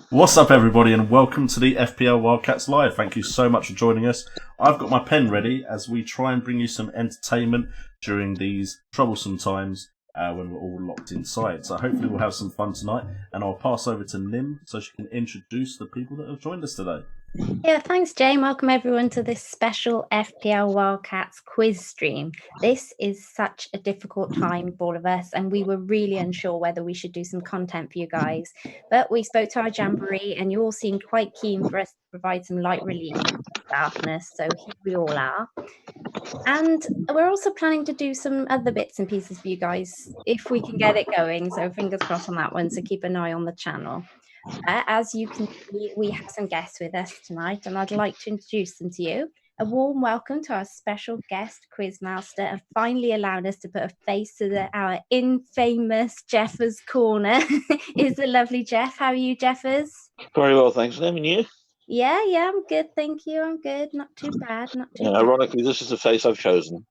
What's up, everybody, and welcome to the FPL Wildcats Live. Thank you so much for joining us. I've got my pen ready as we try and bring you some entertainment during these troublesome times when we're all locked inside. So hopefully we'll have some fun tonight, and I'll pass over to Nim so she can introduce the people that have joined us today. Yeah, thanks, Jane. Welcome everyone to this special FPL Wildcats quiz stream. This is such a difficult time for all of us, and we were really unsure whether we should do some content for you guys. But we spoke to our jamboree, and you all seemed quite keen for us to provide some light relief from darkness. So here we all are. And we're also planning to do some other bits and pieces for you guys if we can get it going. So fingers crossed on that one. So keep an eye on the channel. As you can see, we have some guests with us tonight, and I'd like to introduce them to you. A warm welcome to our special guest quizmaster, and finally allowing us to put a face to our infamous Jeffers Corner is the lovely Geoff. How are you, Jeffers? Very well, thanks, Nim. And you? Yeah, I'm good, thank you. I'm good. Not too bad. Not too bad. Ironically, this is the face I've chosen.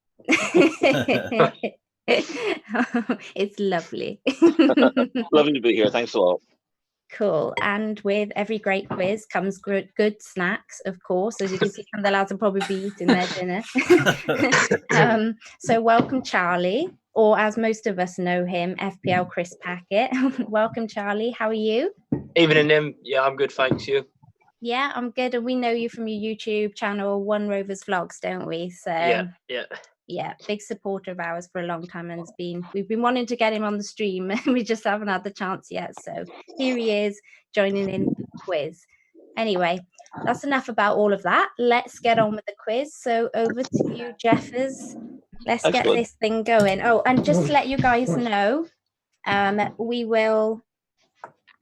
It's lovely. Lovely to be here. Thanks a lot. Cool. And with every great quiz comes good snacks, of course. As you can see, some of the lads will probably be eating their dinner. So welcome, Charlie, or as most of us know him, FPL Chris Packet. Welcome, Charlie. How are you? Evening, Nim. Yeah, I'm good, thanks. You? Yeah, I'm good. And we know you from your YouTube channel, One Rovers Vlogs, don't we? So yeah, big supporter of ours for a long time, and we've been wanting to get him on the stream. We just haven't had the chance yet. So here he is joining in the quiz. Anyway, that's enough about all of that. Let's get on with the quiz. So over to you, Jeffers. Let's get this thing going. Oh, and just to let you guys know, we will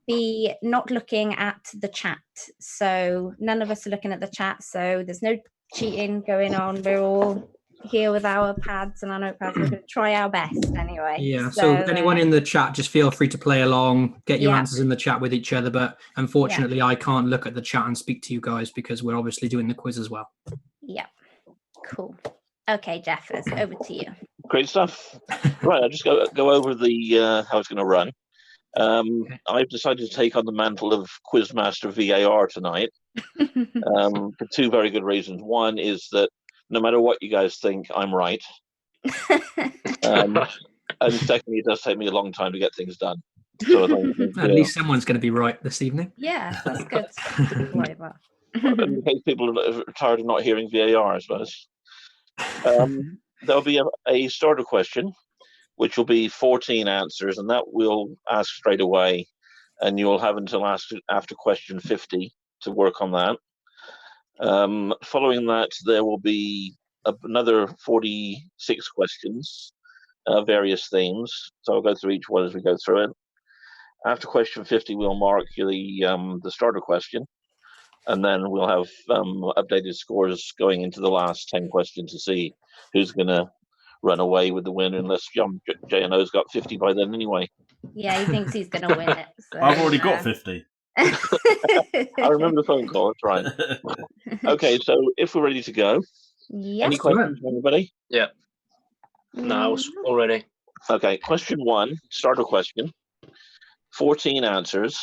be not looking at the chat. So none of us are looking at the chat. So there's no cheating going on. We're all here with our pads and our notepads. We're going to try our best anyway. Yeah, so anyone in the chat, just feel free to play along, get your answers in the chat with each other. But unfortunately, I can't look at the chat and speak to you guys because we're obviously doing the quiz as well. Yeah, cool. Okay, Jeffers, over to you. Great stuff. Right, I'll just go over the how it's going to run. I've decided to take on the mantle of Quizmaster VAR tonight for two very good reasons. One is that no matter what you guys think, I'm right. And secondly, it does take me a long time to get things done. So at least someone's going to be right this evening. Yeah, that's good. Don't worry about. In case people are tired of not hearing VAR, I suppose. There'll be a starter question, which will be 14 answers, and that we'll ask straight away, and you'll have until after question 50 to work on that. Following that, there will be another 46 questions, various themes. So I'll go through each one as we go through it. After question 50, we'll mark the starter question, and then we'll have updated scores going into the last 10 questions to see who's going to run away with the win, unless J&O's got 50 by then anyway. Yeah, he thinks he's going to win it. So, I've already got 50. I remember the phone call, that's right. Okay, so if we're ready to go. Yes. Any questions from anybody? Yeah. No, already. Okay, question one, starter question. 14 answers.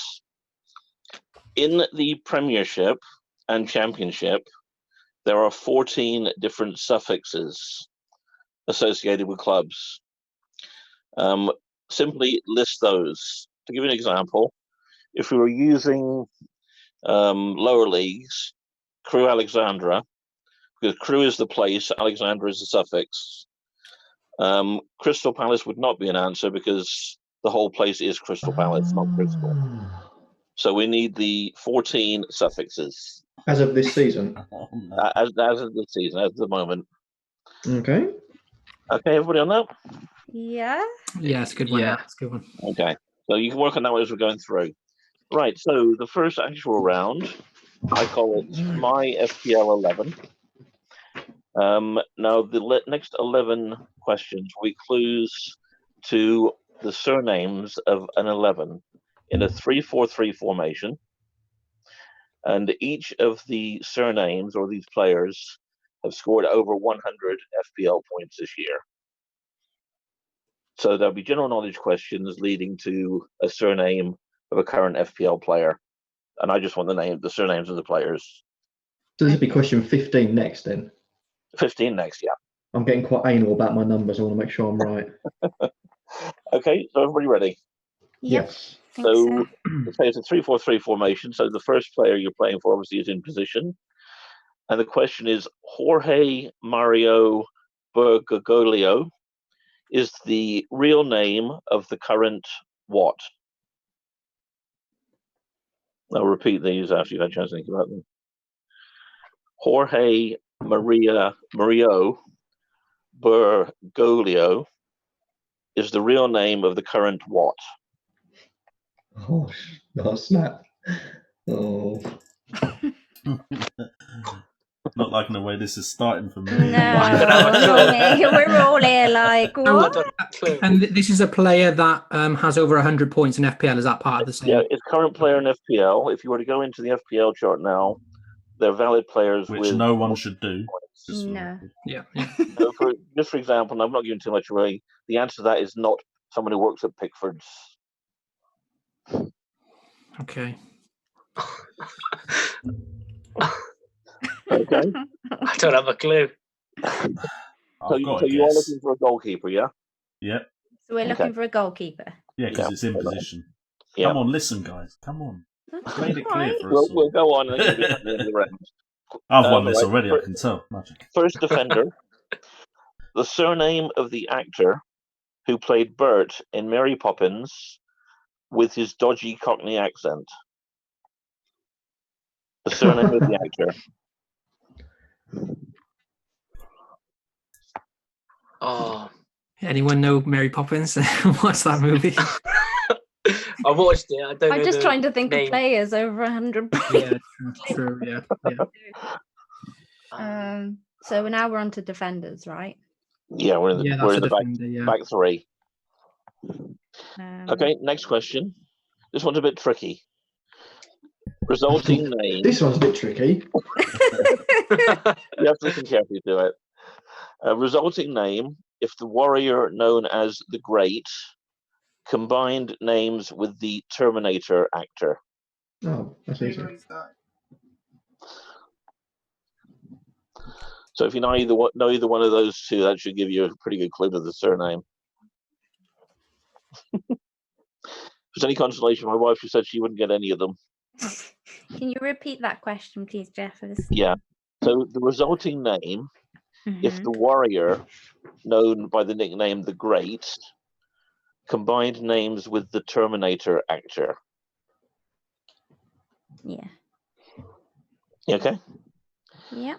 In the Premiership and Championship, there are 14 different suffixes associated with clubs. Simply list those. To give you an example, if we were using lower leagues, Crew Alexandra, because Crew is the place, Alexandra is the suffix. Crystal Palace would not be an answer because the whole place is Crystal Palace, not Crystal. So we need the 14 suffixes. As of this season. As of this season, as of the moment. Okay. Okay, everybody on that? Yeah. Yeah, it's a good one. Yeah. It's a good one. Okay. So you can work on that as we're going through. Right, so the first actual round, I call it My FPL 11. Now, the next 11 questions will be clues to the surnames of an 11 in a 3-4-3 formation. And each of the surnames or these players have scored over 100 FPL points this year. So there'll be general knowledge questions leading to a surname of a current FPL player. And I just want the surnames of the players. So this will be question 15 next then. 15 next, yeah. I'm getting quite anal about my numbers. I want to make sure I'm right. Okay, so everybody ready? Yep. Yes. So let's say it's a 3-4-3 formation. So the first player you're playing for obviously is in position. And the question is Jorge Mario Bergoglio is the real name of the current what? I'll repeat these after you've had a chance to think about them. Jorge Mario Bergoglio is the real name of the current what? Oh, snap. Oh. Not liking the way this is starting for me. No, not me. We're all here like, I what? don't have a clue. And this is a player that has over 100 points in FPL. Is that part of the same? Yeah, it's current player in FPL. If you were to go into the FPL chart now, they're valid players Which no one should do. Just No. Yeah. So just for example, and I'm not giving too much away, the answer to that is not someone who works at Pickford's. Okay. Okay. I don't have a clue. So, I've got so a you are guess. looking for a goalkeeper, yeah? Yep. So we're Okay. looking for a goalkeeper. Yeah, because Yeah. it's in position. Yeah. Come on, listen, guys. Come on. I've made it clear for us We'll all. go on and then you'll be at the end of the round. I've won this right. already, I can tell. Magic. First defender. The surname of the actor who played Bert in Mary Poppins with his dodgy Cockney accent. The surname of the actor. Oh, Anyone know Mary Poppins? What's that movie? I watched it. I don't I'm know just the trying to think name. of players over 100 points. Yeah, true. So now we're on to defenders, right? Yeah, we're in the, Yeah, we're that's in a the defender, yeah. back three. Um, Okay, next question. This one's a bit tricky. Resulting name. This one's a bit tricky. You have to listen carefully to it. Resulting name, if the warrior known as the Great combined names with the Terminator actor. Oh, that's easy. So if you know either one of those two, that should give you a pretty good clue to the surname. If there's any consolation, my wife said she wouldn't get any of them. Can you repeat that question, please, Geoff? Yeah. So the resulting name, if Mhm. the warrior known by the nickname the Great combined names with the Terminator actor. Yeah. You okay? Yeah.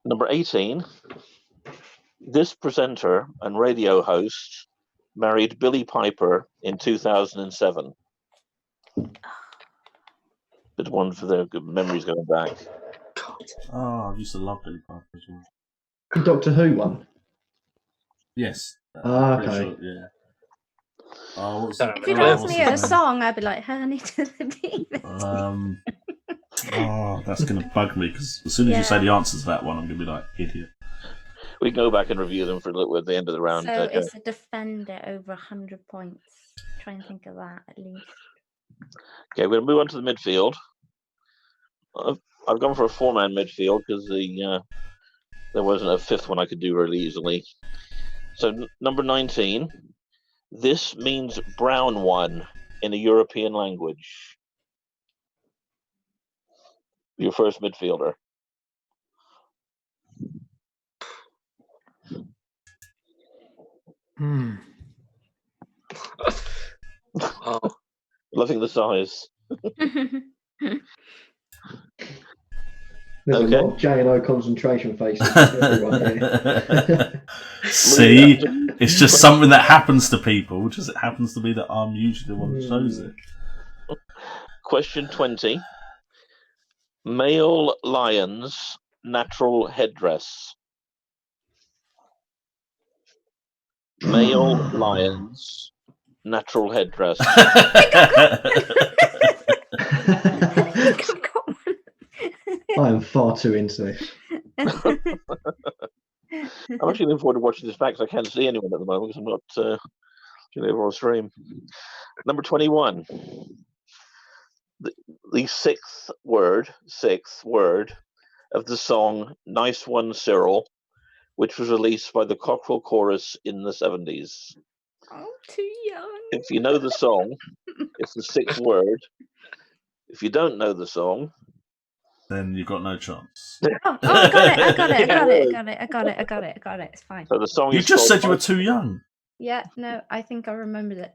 Number 18. This presenter and radio host married Billie Piper in 2007. Bit one for their good memories going back. Oh, I used to love Billy Piper as well. The Doctor Who one. Yes. Okay. Sure, yeah. Oh, what's If If you'd oh, asked what's me his a name? song, I'd be like, Honey to the Bee. Oh, that's going to bug me because as soon as you say the answer to that one, I'm going to be like, idiot. We can go back and review them for a little at the end of the round. So Okay. it's a defender over 100 points. Try and think of that at least. Okay, we're going to move on to the midfield. I've gone for a four-man midfield because there wasn't a fifth one I could do really easily. So number 19. This means brown one in a European language. Your first midfielder. Hmm. Oh, Loving the size. There's Okay. a lot of J&O concentration faces for everyone here. See, it's just something that happens to people. Just it happens to be that I'm usually the one that shows it. Question 20. Male lion's natural headdress. Male lion's natural headdress. I am far too into this. I'm actually looking forward to watching this back because I can't see anyone at the moment because I'm not doing over on stream. Number 21. The sixth word of the song Nice One Cyril, which was released by the Cockerel Chorus in the 70s. I'm too young. If you know the song, it's the sixth word. If you don't know the song, then you've got no chance. I got it. It's fine. So the song You is just called said you were too young. Yeah, no, I think I remembered it.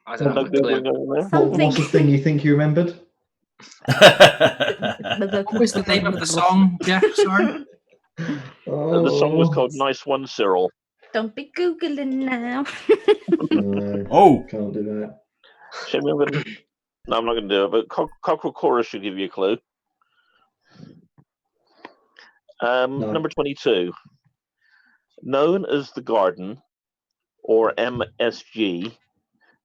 I don't have a clue. What's the thing you think you remembered? What was the name of the song, Geoff? Sorry. The song was called Nice One Cyril. Don't be Googling now. No, Oh, can't do that. No, I'm not going to do it, but Cockerel Chorus should give you a clue. No. Number 22. Known as The Garden, or MSG,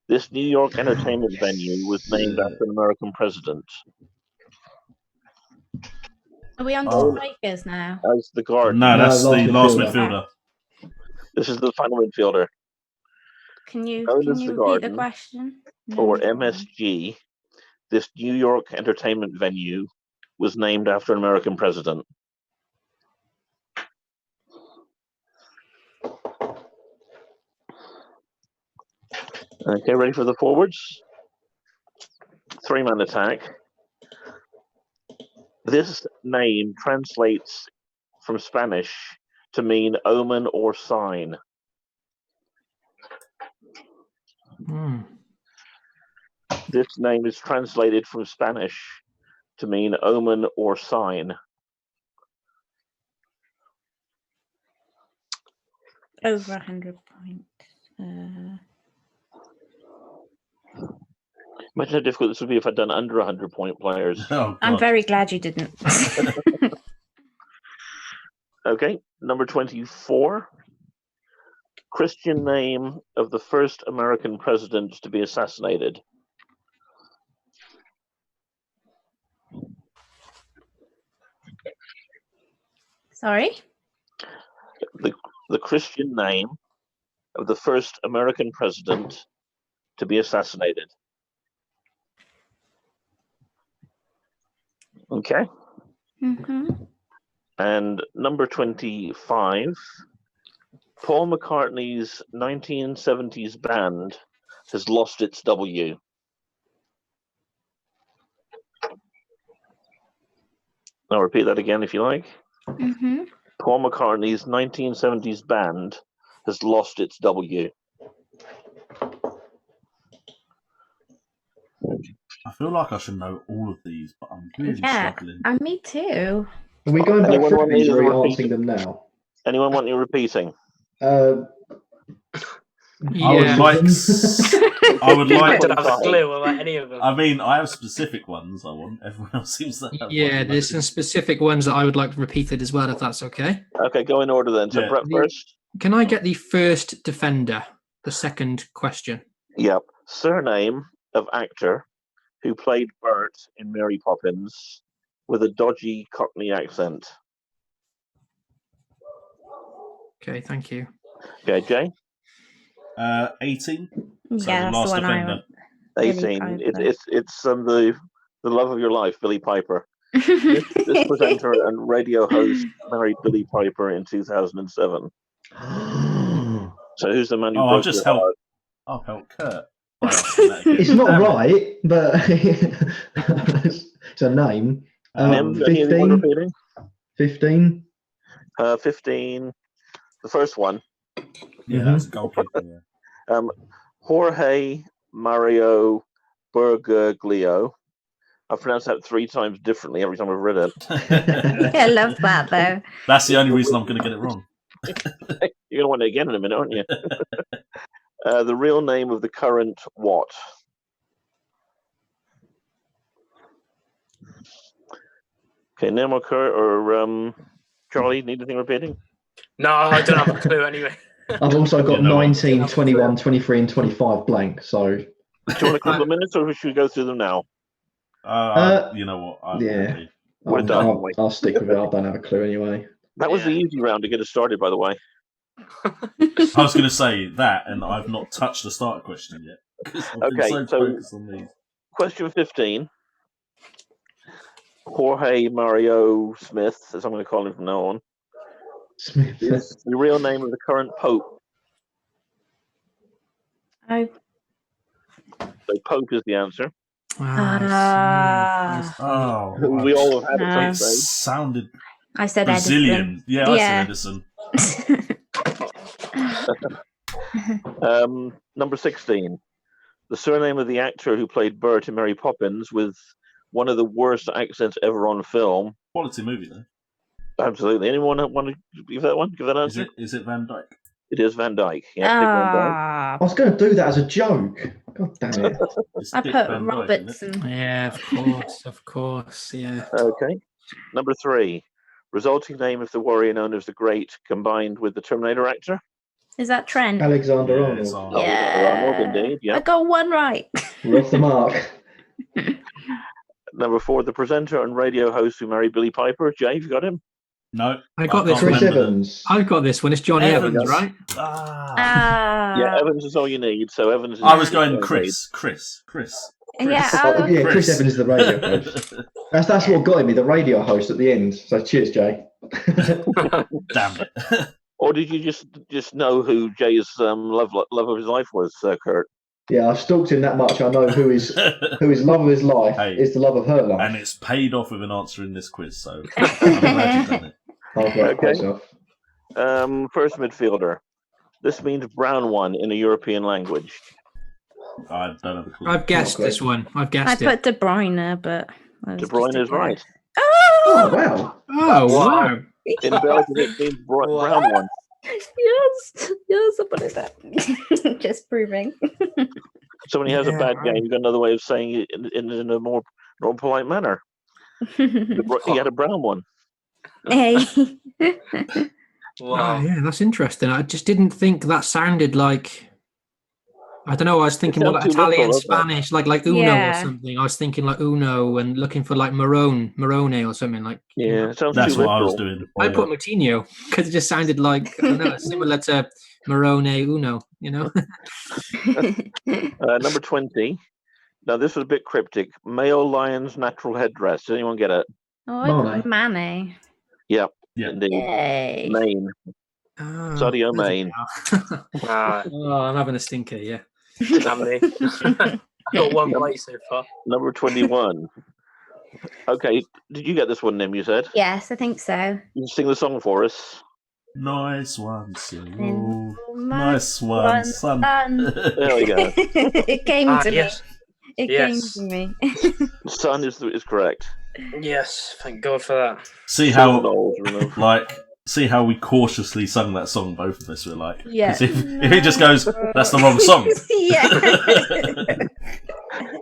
this New York entertainment venue was named after an American president. Are we on to strikers now? As The Garden. no, that's No, the last last midfielder. midfielder. This is the final midfielder. Can you Known as The repeat Garden, the question? or No. MSG, this New York entertainment venue was named after an American president. Okay, ready for the forwards? 3-man attack. This name translates from Spanish to mean omen or sign. Hmm. This name is translated from Spanish to mean omen or sign. Over 100 points. Imagine how difficult this would be if I'd done under 100-point players. Oh, I'm God. very glad you didn't. Okay, number 24. Christian name of the first American president to be assassinated. Sorry? The Christian name of the first American president to be assassinated. Okay. Mm-hmm. And number 25, Paul McCartney's 1970s band has lost its W. I'll repeat that again if you like. Mm-hmm. Paul McCartney's 1970s band has lost its W. I feel like I should know all of these, but I'm really struggling. And me too. Are we going back Anyone through want these me or to are we repeat answering them now? Anyone want you repeating? I would Yeah. like. I would I like. don't have a clue about any of them. I mean, I have specific ones I want. Everyone else seems to have. Yeah, like, there's some specific ones that I would like repeated as well, if that's okay. Okay, go in order then. So Yeah. Brett first. Can I get the first defender? The second question. Yep. Surname of actor who played Bert in Mary Poppins with a dodgy Cockney accent. Okay, thank you. Okay, Jay. 18. So Yeah, the that's last the one I defender. want. 18. Billy It's the love of your life, Billy Piper. This presenter and radio host married Billy Piper in 2007. So who's the man who Oh, I've broke just your heart? I've helped Kurt. by asking that again. It's not Damn it. right, but it's a name. Anyone 15? repeating? 15? 15. The first one. Yeah, that was a goalkeeper. Yeah. Jorge Mario Bergoglio. I've pronounced that 3 times differently every time I've read it. I love that though. That's the only reason I'm going to get it wrong. You're going to want it again in a minute, aren't you? The real name of the current what? Okay, Nim or Charlie, need anything repeating? No, I don't have a clue anyway. I've also got Yeah, no, 19, 21, 23, and 25 blank. So Do you want a couple of minutes, or should we go through them now? You know what? I'm yeah. ready. We're done, aren't we? I'll stick with it. I don't have a clue anyway. That was the easy round to get us started, by the way. I was going to say that, and I've not touched the starter question yet. I've been so focused on these. Question 15. Jorge Mario Smith, as I'm going to call him from now on, Smith. is the real name of the current Pope. Oh. So Pope is the answer. Oh, We all have had at No. some stage. sounded I said Brazilian. Yeah, I said Edison. Number 16. The surname of the actor who played Bert in Mary Poppins with one of the worst accents ever on film. quality movie though. Absolutely. Anyone want to give that one? Give that answer? Is it Van Dyke? It is Van Dyke. Yeah, Dick Van Dyke. I was going to do that as a joke. God damn it. It's I Dick put Van Dyke, isn't it? Robertson. Yeah, of course, yeah. Okay. Number 3. Resulting name of the warrior known as the Great combined with the Terminator actor. Is that Trent? Alexander Yeah, Arnold. it's Arnold. Yeah. Arnold, indeed. I Yeah. got one right. We're off the mark. Number 4. The presenter and radio host who married Billy Piper. Jay, you got him? No, I got this can't Chris remember Evans. I've got this one. It's Johnny Evans. Evans, right? Yeah, Evans is all you need. So Evans is I was going all you Chris. Yeah, Oh, yeah, Chris Chris. Evans is the radio host. That's what got me, the radio host at the end. So cheers, Jay. Damn it. need. Or did you just know who Jay's love of his life was, Kurt? Yeah, I've stalked him that much. I know who his love of his life Hey. is the love of her life. And it's paid off with an answer in this quiz, so I'm glad you've done it. I'll write Okay. myself. First midfielder. This means brown one in a European language. I don't have a clue. I've guessed Okay. this one. I've I guessed it. put De Bruyne, but De Bruyne is right. Oh, Oh, wow. Oh, wow. In Belgium, it means brown one. yes, I put it there. Just proving. So when he has a Yeah, bad right. game, you've got another way of saying it in a more polite manner. He had a brown one. Hey. Oh, Wow. yeah, that's interesting. I just didn't think that sounded like. I don't know. I was thinking more sounds like too literal, Italian, doesn't it? Spanish, like Uno or Yeah. something. I was thinking like Uno and looking for like Morone or something like. you know. Yeah, it sounds That's too what I was literal. doing. I put Martino because it just sounded like I don't know, similar to Morone Uno. You know. Number 20. Now, this was a bit cryptic. Male lion's natural headdress. Does anyone get it? Oh, I got Mane. Yep, Yeah. indeed. Yay. Maine. Oh, Sadio bloody Mane. hell. Ah, Oh, I'm having a stinker. Yeah. damn me. Got one right so far. Number 21. Okay, did you get this one, Nim, you said? Yes, I think so. You can sing the song for us. Nice one, Cyril. Oh, Nice one, son. There we go. It came Ah, to yes. me. It Yes. came to me. Son is correct. Yes, thank God for that. See Silver how, Knowles removed. see how we cautiously sung that song, both of us were like. Yeah. 'Cause if he just goes, that's the wrong song. Yeah.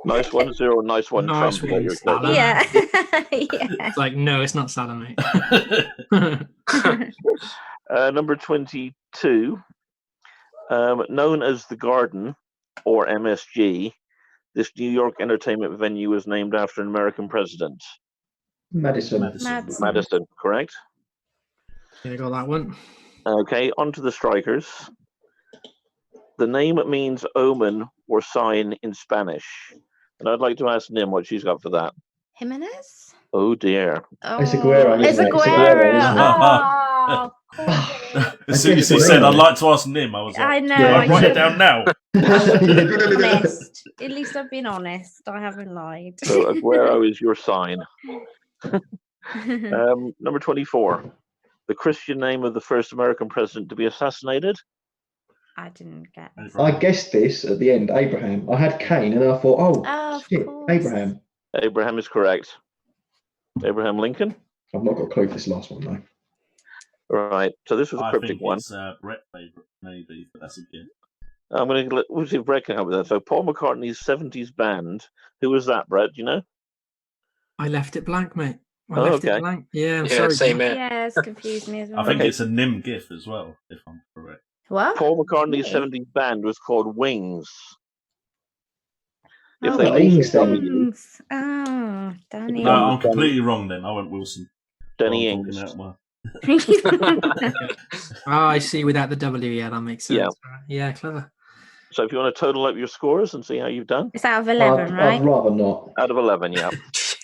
Nice one, Zero. Nice one, Nice Trump. one, You're Salah. correct. Yeah. Yeah. It's like no, it's not Salah, mate. Number 22. Known as The Garden, or MSG, this New York entertainment venue was named after an American president. Madison. Madison, correct? Yeah, got that one. Okay, on to the strikers. The name means omen or sign in Spanish. And I'd like to ask Nim what she's got for that. Jimenez? Oh dear. Oh, It's Aguero, It's isn't it? It's Aguero. Aguero, Oh, As soon as he said, I'd like to ask Nim, I was like, I know. "Do I I write it should- down now. honest. At least I've been honest. I haven't lied. So Aguero is your sign. Number 24. The Christian name of the first American president to be assassinated. I didn't get this. I guessed this at the end, Abraham. I had Kane, and I thought, of shit, course. Abraham. Abraham is correct. Abraham Lincoln. I've not got a clue for this last one, though. Right. So this was a I cryptic think one. it's Brett favourite, maybe, but that's a gift. I'm going to we'll see if Brett can help with that. So Paul McCartney's 70s band. Who was that, Brett? Do you know? I left it blank, mate. I Oh, left okay. it blank. Yeah, I'm Yeah, sorry. same Geoff. here. Yeah, it's confused me as well. I think Okay. it's a Nim GIF as well, if I'm correct. What? Paul McCartney's Really? 70s band was called Wings. If Oh, they Wings, also then. Wings. Oh, Danny. No, I'm completely wrong then. I went Wilson. Denny I'm Ings. talking out my... I see without the W. Yeah, that makes sense. Yeah. Yeah, clever. So if you want to total up your scores and see how you've done, It's out of 11, I'd right? rather not. out of 11, yeah.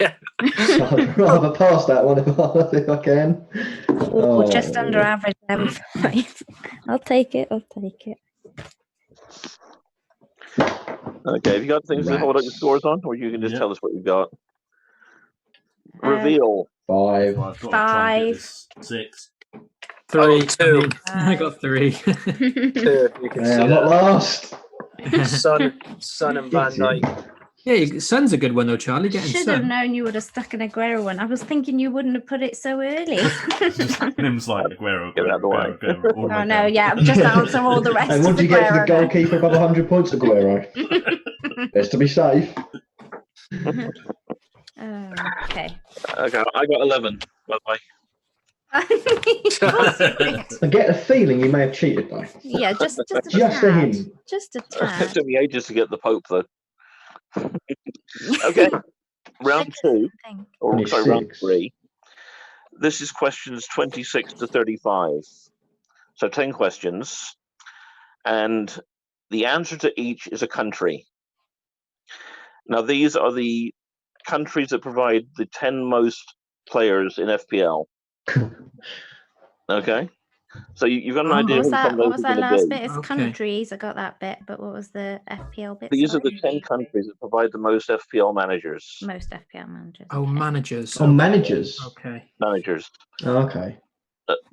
Yeah. I'd rather pass that one if I can. Or just under average level 5. I'll take it. Okay, have you got things to hold up your Rats. scores on, or you can just Yeah. tell us what you've got? Reveal. 5. I've got to try and get 5. this 6. 3. Oh, 2. I got 3. 2, if you can Yeah, see I'm not that. last. Son and Van Dijk. Yeah, Son's a good one though, Charlie. Getting Should have Son. known you would have stuck an Aguero one. I was thinking you wouldn't have put it so early. Nim's like Aguero, Get out of the way. Aguero, all the way Oh no, down. yeah, just answer all the rest. And is once you get to the Aguero now. goalkeeper above 100 points, Aguero. Best to be safe. Okay. Okay, I got 11, by the way. I get a feeling you may have cheated, though. Yeah, just a Just a tad. hint. Just a It tad. took me ages to get the Pope, though. Okay, round 2, or sorry, round 26. 3. This is questions 26 to 35. So 10 questions, and the answer to each is a country. Now, these are the countries that provide the 10 most players in FPL. Okay, so you've got an idea who some of What those was are that going last to be. bit? It's Okay. countries. I got that bit, but what was the FPL bit? These are sorry? the 10 countries that provide the most FPL managers. Most FPL managers. Oh, okay. managers. Oh, managers. Okay. Managers. Oh, okay.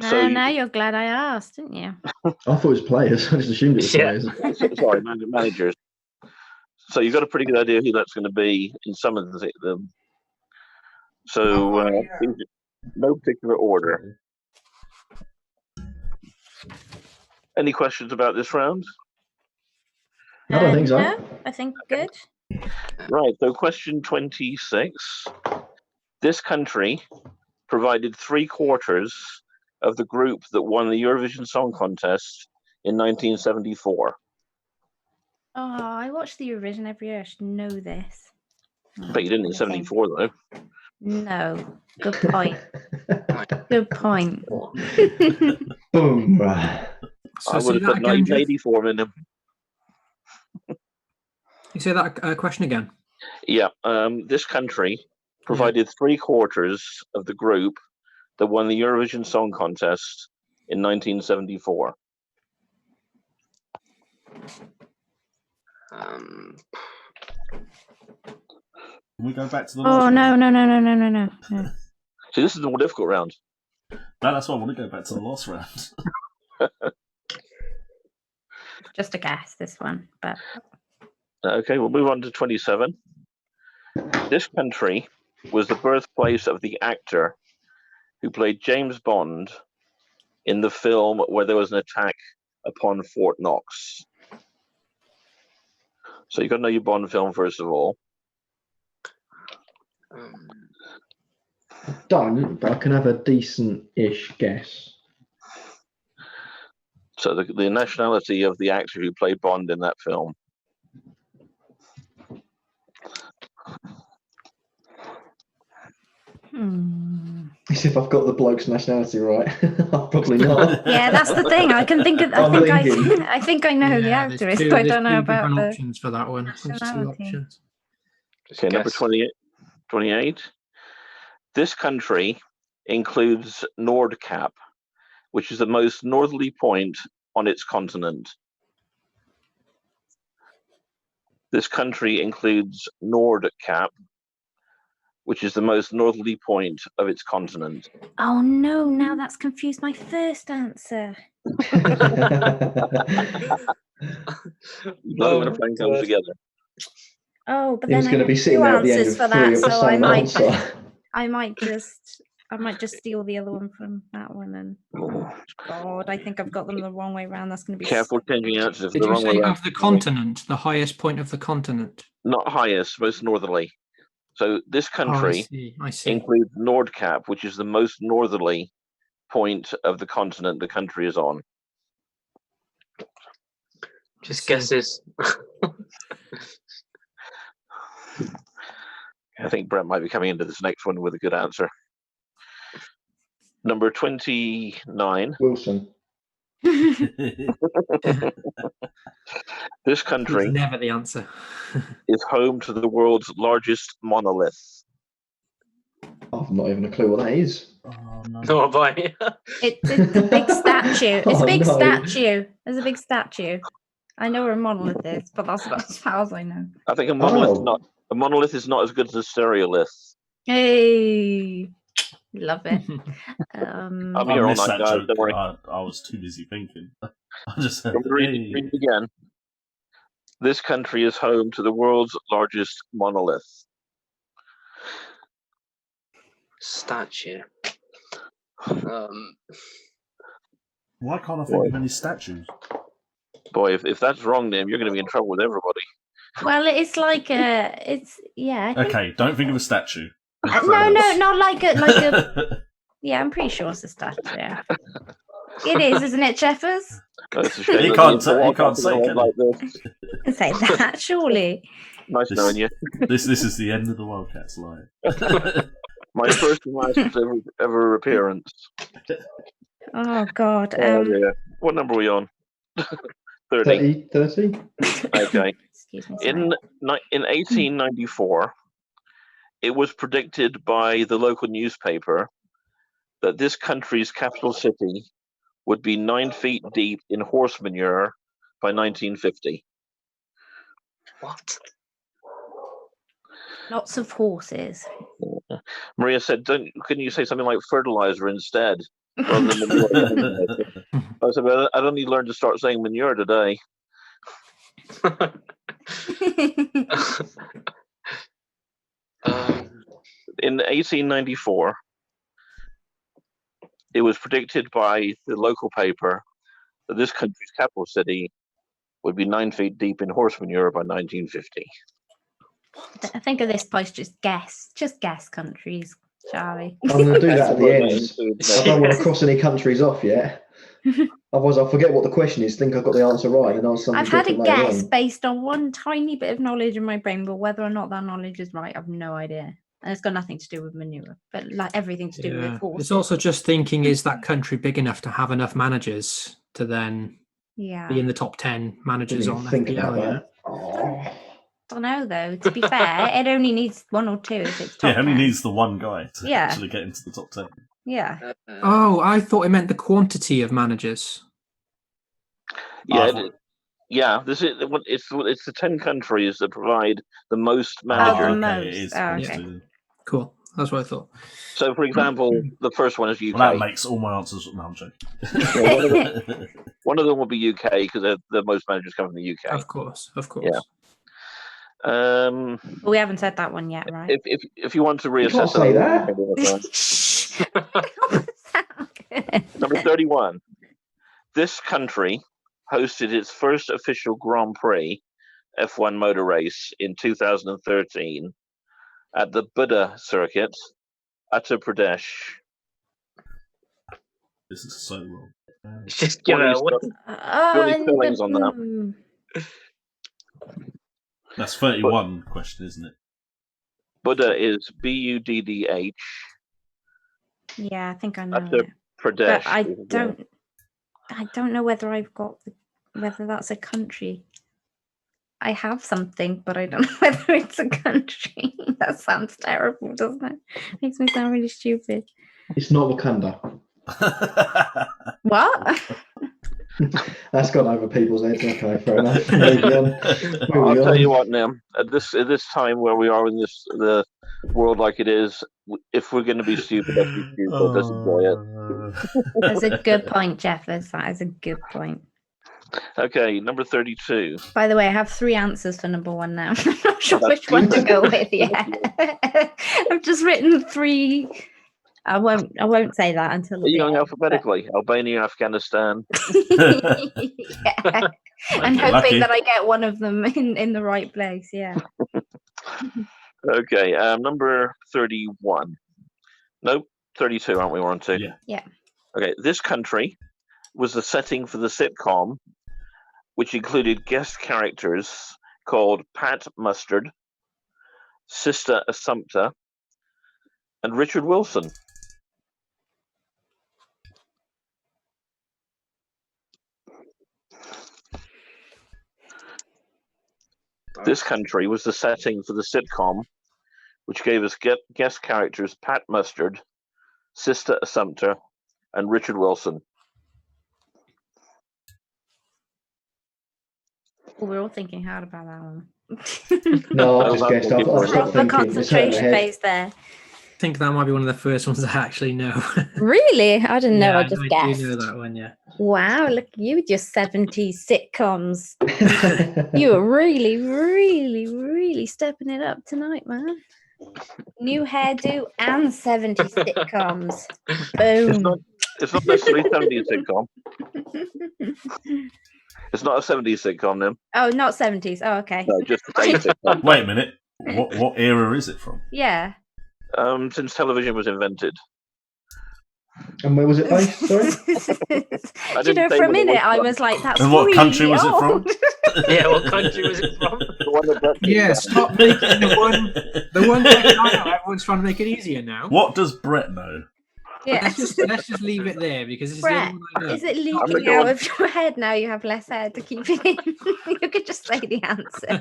So Now you're glad I asked, didn't you? I thought it was players. I just assumed it was Yeah. players. sorry, managers. So you've got a pretty good idea who that's going to be in some of them. So no particular order. Any questions about this round? I don't think so. No, I think good. Right, so question 26. This country provided 3/4 of the group that won the Eurovision Song Contest in 1974. Oh, I watch the Eurovision every year. I should know this. But you didn't in 74, though. No. Good point. Good point. Boom. So I say would have that put again, Geoff. 1984 in them. You say that question again. Yeah, this country provided 3/4 of the group that won the Eurovision Song Contest in 1974. Can we go back to the Oh, last no. round? See, this is the more difficult round. No, that's why I want to go back to the last round. Just a guess, this one. But Okay, we'll move on to 27. This country was the birthplace of the actor who played James Bond in the film where there was an attack upon Fort Knox. So you've got to know your Bond film, first of all. I don't, but I can have a decent-ish guess. So the nationality of the actor who played Bond in that film. As if I've got the bloke's nationality right. Probably not. yeah, that's the thing. I can think of. I think I know who the Yeah, actor there's is, two- but I there's don't know two about different the options for that one. There's two nationality. options. Okay, number 28. This country includes Nordkap, which is the most northerly point on its continent. This country includes Nordkap, which is the most northerly point of its continent? Oh no, now that's confused my first answer. You love it when a plan comes together. Oh, but He was then I going to have be sitting two there at the end answers of for three that, of the so I same might, answer. I might just steal the other one from that one. And God, I think I've got them the wrong way around. That's going to be Careful changing answers if Did the you wrong way say around. of the continent, the highest point of the continent? Not highest, most northerly. So this country I see. includes Nordkap, which is the most northerly point of the continent the country is on. Just guesses. I think Brett might be coming into this next one with a good answer. Number 29. Wilson. This country It's never the answer. is home to the world's largest monolith. I've not even a clue what that is. Oh, no. Nor have I. it's a big statue. It's a Oh, big no. statue. There's a big statue. I know where a monolith is, but that's about as far as I know. I think a monolith Oh. a monolith is not as good as a stereolith. Hey, love it. I'm I here all missed night, that guys. joke. Don't worry. I was too busy thinking. I just said, Read it again. This country is home to the world's largest monolith. Statue. why can't I think of any statues? Boy, if that's wrong, then you're going to be in trouble with everybody. Well, it's like yeah. I think- Okay, don't think of a statue. no, not like a. Yeah, I'm pretty sure it's a statue. Yeah. It is, isn't it, Jeffers? It's a shame He that can't the say- he Wildcats can't are say, gonna can like this. Say that, surely. Nice This- knowing you. This is the end of the Wildcats live. My first and last ever appearance. Oh God. Oh, dear. What number are we on? 30. 30? Okay. Excuse me. In Sorry. 1894, it was predicted by the local newspaper that this country's capital city would be 9 feet deep in horse manure by 1950. what? Lots of horses. Maria said, couldn't you say something like fertilizer instead? Rather than manure? I said, well, I'd only learned to start saying manure today. In 1894, it was predicted by the local paper that this country's capital city would be 9 feet deep in horse manure by 1950. I think of this place, just guess countries, Charlie. I'm going to do that at the end. Includes, I don't want to cross any countries off yet. Otherwise, I'll forget what the question is, think I've got the answer right, and answer something I've had a different later guess on. based on one tiny bit of knowledge in my brain, but whether or not that knowledge is right, I've no idea. And it's got nothing to do with manure, but like everything to do with horses. It's also just thinking, is that country big enough to have enough managers to then Yeah. be in the top 10 managers Didn't on even think about FPL? that. Oh. Don't know though. To be fair, it only needs one or two if it's top Yeah, only 10. needs the one guy to Yeah. actually get into the top 10. Yeah. Oh, I thought it meant the quantity of managers. Yeah, this is it's the 10 countries that provide the most the managers. most. It is. Oh, It is okay. too. Cool. That's what I thought. So, for example, the first one is UK. Well, that makes all my answers. No, I'm joking. One of them will be UK because the most managers come from the UK. Of course. Yeah. But we haven't said that one yet, right? If you want to You can't reassess say that, number 31. This country hosted its first official Grand Prix F1 motor race in 2013 at the Buddha circuit, Uttar Pradesh. This is so wrong. Just give it away. Any spellings on that? That's 31 question, isn't it? Buddha is Buddh. Yeah, I think I know Uttar it. Pradesh. But I don't know whether I've got whether that's a country. I have something, but I don't know whether it's a country. That sounds terrible, doesn't it? Makes me sound really stupid. It's not Wakanda. What? That's gone over people's heads. Okay, fair enough. Moving on. I'll tell you what now. At this time where we are in the world like it is, if we're going to be stupid, let's be stupid. Let's enjoy it. That's a good point, Geoff. That is a good point. Okay, number 32. By the way, I have 3 answers for number 1 now. I'm not sure which one to go with yet. I've just written 3. I won't say that until. Are you going alphabetically? Albania, Afghanistan. Yeah. I'm hoping lucky. that I get one of them in the right place. Yeah. Okay, number 31. Nope, 32, aren't we? We're on to. Yeah. Okay, this country was the setting for the sitcom, which included guest characters called Pat Mustard, Sister Assumpta, and Richard Wilson. This country was the setting for the sitcom, which gave us guest characters Pat Mustard, Sister Assumpta, and Richard Wilson. Well, we're all thinking hard about that one. No, I just guessed. I've stopped The thinking. concentration phase there. I think that might be one of the first ones I actually know. Really? I didn't know. Yeah, I just guessed. do know that one, yeah. Wow, look at you with your 70s sitcoms. You were really, really, really stepping it up tonight, man. New hairdo and 70s sitcoms. Boom. It's not necessarily 70s sitcom. It's not a 70s sitcom, then. Oh, not 70s. Oh, okay. No, just a 80s sitcom. Wait a minute. What era is it from? Yeah. Since television was invented. And where was it based? Sorry. Do you know, for a minute I was like, "That's And what really country was it from? old." Yeah, what country was it from? The one that Yeah, stop making the one thing I know. Everyone's trying to make it easier now. What does Brett know? Yeah. Let's just leave it there because this Brett, is the only one I know. is it leaking out of your head now? You have less hair to keep it in. You could just say the answer.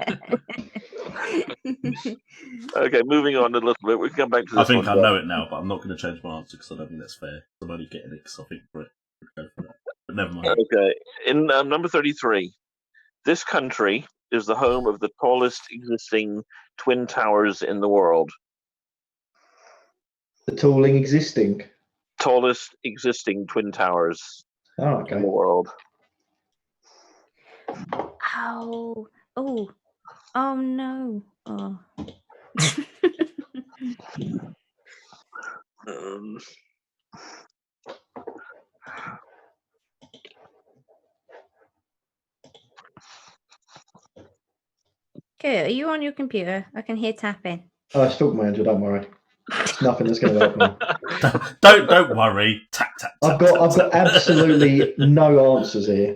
Okay, moving on a little bit. We can come back to this. I think one, I know it now, but I'm not going to change my answer because I don't think that's fair. I'm only getting it because I think Brett would go for that. But never mind. Okay, in number 33, this country is the home of the tallest existing twin towers in the world. The tooling existing. Tallest existing twin towers Oh, in okay. the world. Oh no. Oh. Okay, are you on your computer? I can hear tapping. Oh, it's Football Manager. Don't worry. Nothing that's going to help me. Don't worry. Tap tap. I've got absolutely no answers here.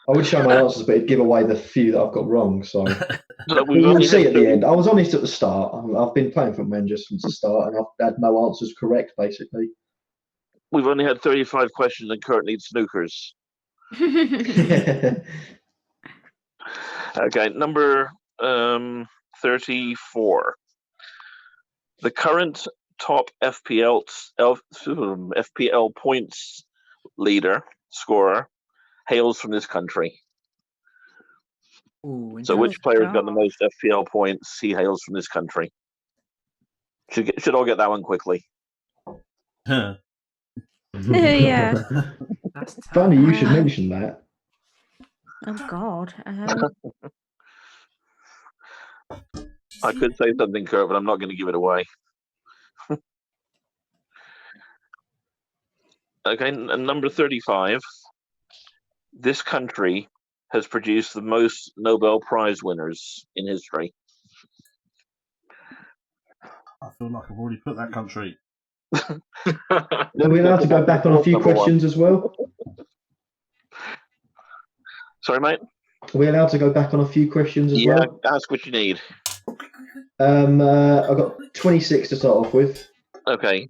I would show my answers, but it'd give away the few that I've got wrong. So we'll see at the end. I was honest at the start. I've been playing Football Manager since the start, and I've had no answers correct, basically. We've only had 35 questions and Kurt needs snookers. Okay, number 34. The current top FPL points scorer hails from this country. Ooh, So which player's got the most FPL points? He hails from this country. Should all get that one quickly. Huh. Yeah. That's Funny you should mention that. Oh God. I could say something, Kurt, but I'm not going to give it away. Okay, and number 35. This country has produced the most Nobel Prize winners in history. I feel like I've already put that country. Are we allowed to go back on a few questions as well? Sorry, mate? Are we allowed to go back on a few questions as well? Yeah, ask what you need. I've got 26 to start off with. Okay.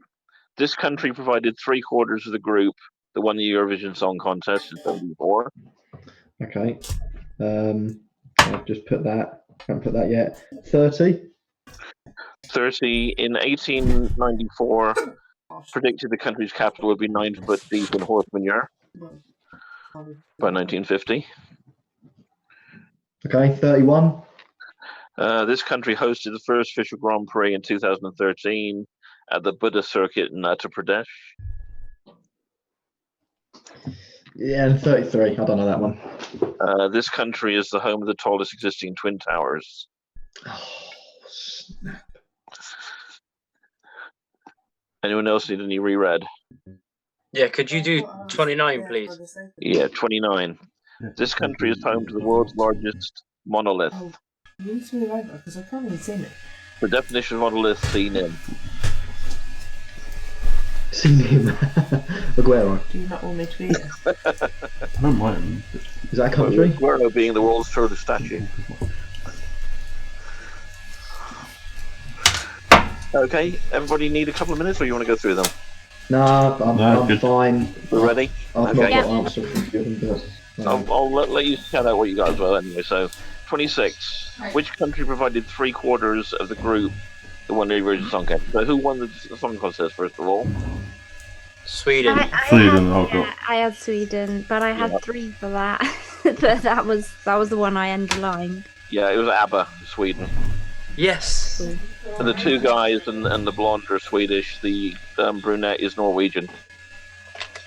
This country provided 3/4 of the group that won the Eurovision Song Contest in 1974. Okay. I've just put that. Haven't put that yet. 30. 30 in 1894 predicted the country's capital would be 9 foot deep in horse manure. by 1950. Okay, 31. This country hosted the first official Grand Prix in 2013 at the Buddha Circuit in Uttar Pradesh. Yeah, and 33. I don't know that one. This country is the home of the tallest existing twin towers. Oh, snap. Anyone else need any reread? Yeah, could you do 29, please? Yeah, 29. This country is home to the world's largest monolith. You need to move over because I can't even see it. The definition of monolith, seen in. Seen him. Aguero. Do you not want me to read it? I don't mind. Is that a country? Aguero being the world's shortest statue. Okay, everybody need a couple of minutes, or you want to go through them? Nah, I'm good. fine. We're ready? I've Okay. not got an answer from you, but I'll let you count out what you got as well anyway. So, 26. Which country provided 3/4 of the group that won the Eurovision Song Contest? So who won the song contest, first of all? Sweden. Sweden, oh god. I had Sweden, but I had 3 for that. But that was the one I underlined. Yeah, it was ABBA, Sweden. Yes. And the 2 guys and the blonde are Swedish. The brunette is Norwegian.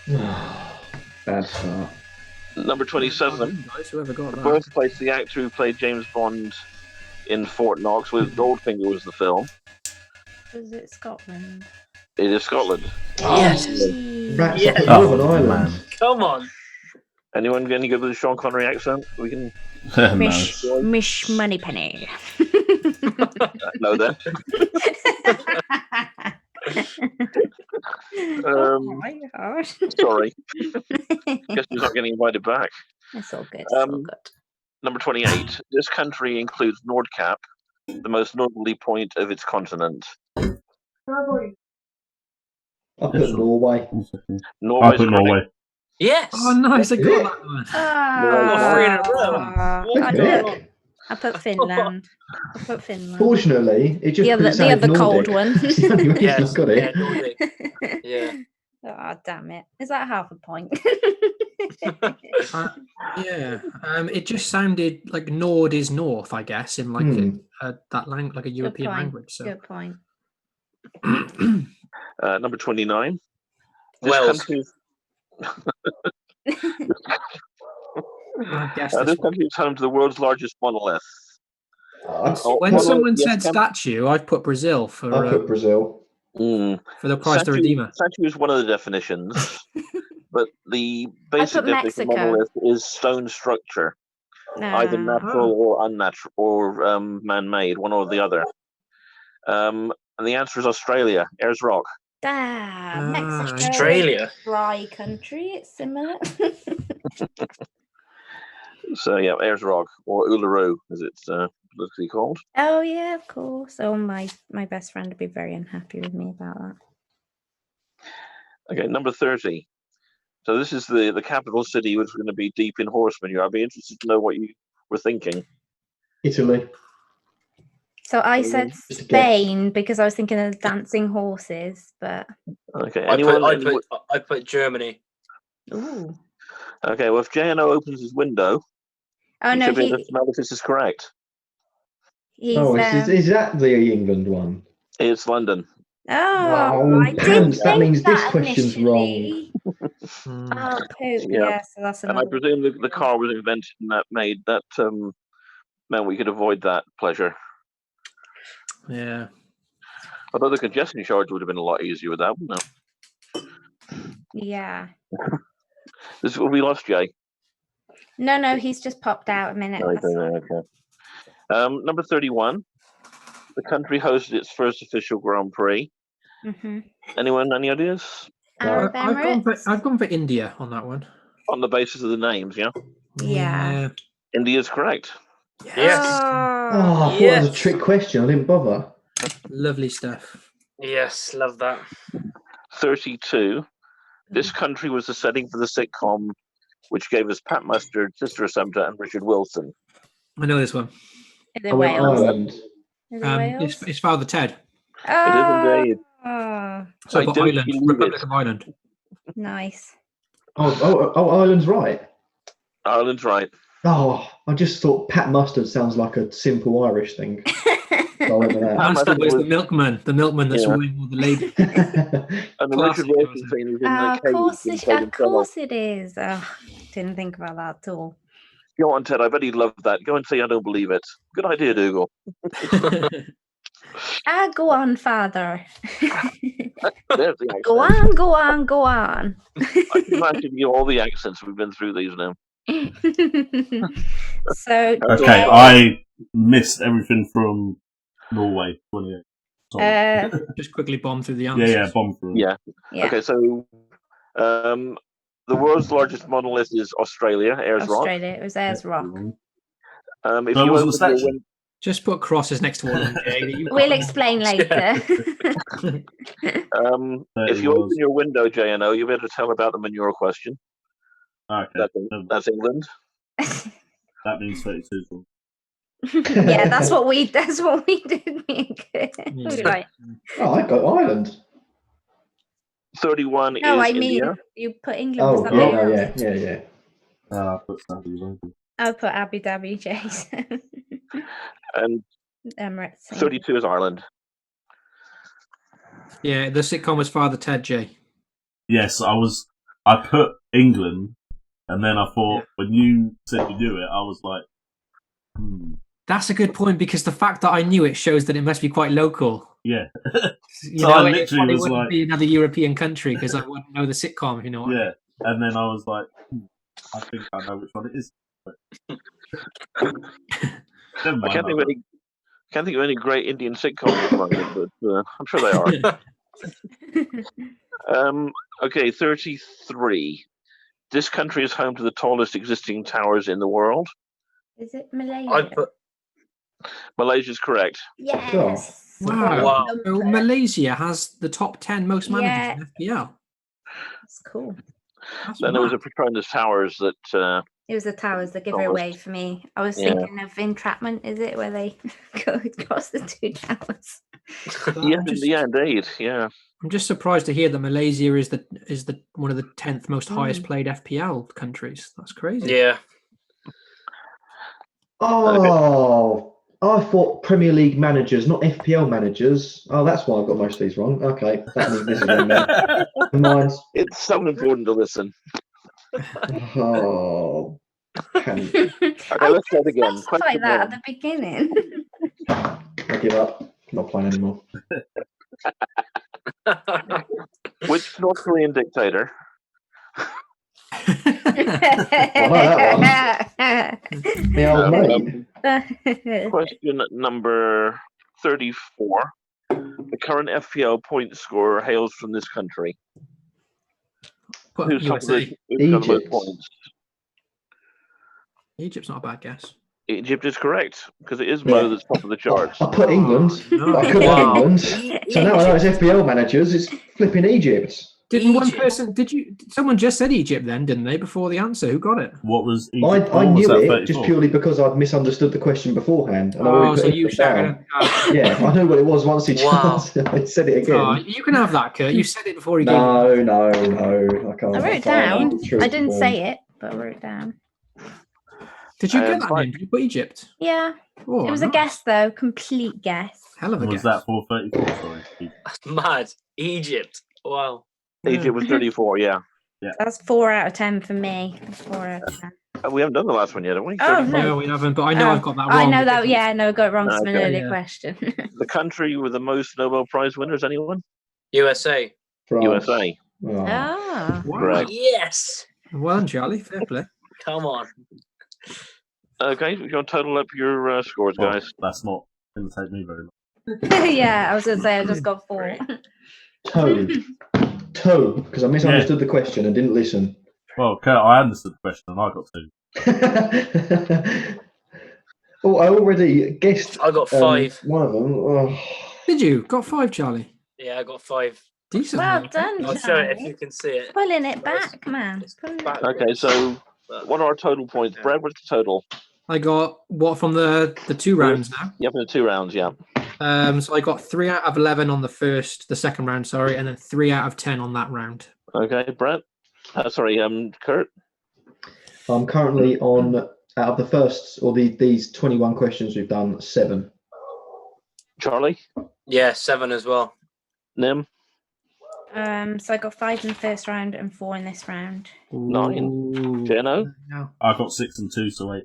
bad start. Number 27. Guys, whoever got that. Birthplace, the actor who played James Bond in Fort Knox with Goldfinger was the film. Was it Scotland? It is Scotland. Yes. Rats Yeah. up at Oh, Northern Ireland. man. Come on. Anyone any good with the Sean Connery accent? We can No. Mish Moneypenny. know that. Oh my gosh. Sorry. Guess he's not getting invited back. It's all good. It's all good. Number 28. This country includes Nordkap, the most northerly point of its continent. I put Norway. I put Norway. Yes. Oh, nice. I got Yeah. that one. Oh, 3 in a row. Ah, What I the did. heck? I put Finland. I put Finland. Fortunately, it just The other- couldn't the say other cold Nordic. one. That's the only reason Yes. I got Yeah, it. Nordic. Yeah. Oh, damn it. Is that half a point? Yeah. It just sounded like Nord is north, I guess, in like that language, like a European point. language. So. Good point. Number 29. This Wales. country is I guess this this one. country is home to the world's largest monolith. When Monolith, someone yes, said Cam? statue, I've put Brazil I for put Brazil. for the Christ the Statue, Redeemer. statue is one of the definitions, but the basic put definition of Mexico. monolith is stone structure, either Ah. natural or unnatural or man-made, one or the other. And the answer is Australia. Ayers Rock. Damn, Mexico. Australia. Dry country. It's similar. So yeah, Ayers Rock or Uluru, as it's politically called. Oh yeah, of course. Oh, my best friend would be very unhappy with me about that. Okay, number 30. So this is the capital city, which is going to be deep in horse manure. I'd be interested to know what you were thinking. Italy. So I said Just a guess. Spain because I was thinking of dancing horses, but Okay, I anyone? put Germany. ooh. Okay, well, if JNO opens his window, Oh he no, should be able to smell if this is correct. he's Is that the England one? It's London. Oh, I did pants, that think means this that question's initially. Hmm. Oh, poop. Yeah. Yeah, so that's And I another. presume the car was invented and that meant we could avoid that pleasure. Yeah. Although the congestion charge would have been a lot easier with that, wouldn't it? Yeah. This is what we lost, Jay. No, he's just popped out a minute. Okay, That's- okay. Number 31. The country hosted its first official Grand Prix. Mhm. Anyone, any ideas? Arab I've gone for India on that one. On the basis of the names, yeah? Yeah. India's correct. Yes. Oh, I thought it was a trick question. I didn't bother. Lovely stuff. Yes, love that. 32. This country was the setting for the sitcom, which gave us Pat Mustard, Sister Sumter, and Richard Wilson. I know this one. Is it I went Wales? Ireland. Is it Wales? It's Father Ted. It is indeed. Oh, So I for don't Ireland, believe Republic it. of Ireland. nice. Oh, Ireland's right. Ireland's right. Oh, I just thought Pat Mustard sounds like a simple Irish thing. So I went with that. Master was the milkman that's ruling all the ladies. And the Classic, Richard Wilson scene was in the Of cave. course it is. Oh, didn't think about that at all. Go on, Ted. I bet he'd love that. Go and say I don't believe it. Good idea, Dougal. Go on, father. There's the accent. Go on. I can imagine you all the accents. We've been through these now. So Okay, I missed everything from Norway. 28. Sorry. Just quickly bomb through the answers. Yeah, bomb through. Yeah. Okay, so the world's largest monolith is Australia, Ayers Rock. Australia, it was Ayers Rock. If So it you wasn't a open statue? your Just put crosses next to one of them, Jay. We'll explain later. if you open your window, JNO, you'll be able to tell about the manure question. Okay. That's England. That means 32. Yeah, that's what we did. Right. Oh, I got Ireland. 31 No, is I mean India. you put England. Oh, Was that yeah. I put Saudi. I'll put Abu Dhabi, Jason. And Emirates. 32 is Ireland. Yeah, the sitcom was Father Ted, Jay. Yes, I put England, and then I thought when you said you knew it, I was like, That's a good point, because the fact that I knew it shows that it must be quite local. Yeah. You So know, I it literally probably was wouldn't like- be another European country because I wouldn't know the sitcom, if you know what I mean. Yeah. And then I was like, I think I know which one it is. But... Never I mind, can't think of any great Indian sitcoms at the moment, but I'm sure they are. Okay, 33. This country is home to the tallest existing towers in the world. Is it Malaysia? I put Malaysia's correct. Yes. Wow. Number. So Malaysia has the top 10 most managers in FPL. That's cool. That's Then there was mad. a Patronus Towers that. It was the towers that give it away for me. I was Yeah. thinking of entrapment. Is it where they go across the two towers? Yeah, indeed. Yeah. I'm just surprised to hear that Malaysia is the one of the 10th most highest played FPL countries. That's crazy. yeah. Oh, I thought Premier League managers, not FPL managers. Oh, that's why I got most of these wrong. Okay, that means this is on there. Mine's. It's so important to listen. Oh, panic. Okay, let's try it again. Specify Question that one. at the beginning. I give up. I'm not playing anymore. Which North Korean dictator The old mate. Question number 34. The current FPL point scorer hails from this country. Put Who's got USA. the most Egypt. points? Egypt's not a bad guess. Egypt is correct, because it is Mo Yeah. that's top of the charts. I put England. No. I could have England. So now I know it's FPL managers. It's flipping Egypt. Didn't one Egypt. person? Someone just said Egypt then, didn't they? Before the answer, who got it? What was I Egypt? What was knew that, it 34? just purely because I'd misunderstood the question beforehand. And I Oh, already so put you England down. shouted. Yeah, I knew what it was once he Wow. I said it again. Oh, you can have that, Kurt. You said it before he gave No, it. no, I can't. I wrote it down. I didn't say it, but I wrote it down. Did you get that fine. name? Did you put Egypt? Yeah. Oh, It was a nice. guess, though. Complete guess. Hell of a Was guess. that 434? Sorry. Mad. Egypt. Wow. Egypt was 34, yeah. That's 4 out of 10 for me. 4 out of 10. We haven't done the last one yet, have we? Oh, 34. no. No, we haven't, but I know I've got that wrong. I know that. Yeah, no, got it wrong. It's an Okay. earlier Yeah. question. The country with the most Nobel Prize winners, anyone? USA. France. USA. Oh. Ah. Wow. Correct. Yes. Well done, Charlie. Fair play. Come on. Okay, we're going to total up your scores, Well, guys. that's not going to take me very long. Yeah, I was going to say I just got 4. Two, because I misunderstood the question and didn't listen. Well, Kurt, I understood the question and I got 2. Oh, I already guessed I got 5. one of them. Oh. Did you? Got 5, Charlie. Yeah, I got 5. Decent. Well man. done, I'll show it if Charlie. you can see it. Pulling it back, man. Pulling it back. Okay, so what are our total points? Brad, what's the total? I got what from the 2 rounds now. You have the 2 rounds, yeah. So I got 3 out of 11 on the second round, sorry, and then 3 out of 10 on that round. Okay, Brett. Sorry, Kurt. I'm currently on, out of the first, or these 21 questions we've done, 7. Charlie? Yeah, 7 as well. Nim? So I got 5 in the first round and 4 in this round. 9. Jano? No. I got 6 and 2, so 8.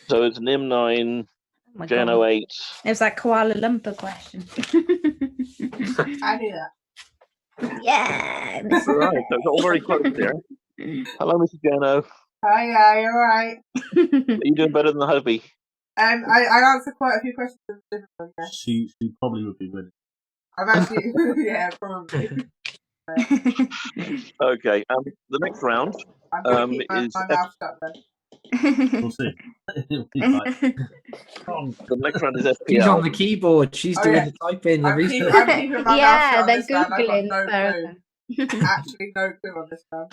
So it's Nim 9, Oh my Jano God. 8. It was that Kuala Lumpur question. I knew that. Yeah. Right, so it's all very close here. Hello, Mr. Jano. Hi, yeah, you're right. Are you doing better than the Hobie? I answered quite a few questions. Yeah. She probably would be winning. I've actually, yeah, probably. Okay, the next round I'm going to keep my is mouth shut then. We'll see. It'll be like, the next round is FPL. She's on the keyboard. She's Oh, doing yeah. the typing. The I'm research. keeping my mouth Yeah, shut on they're this round. I've got Googling no further. clue. Actually, no clue on this round.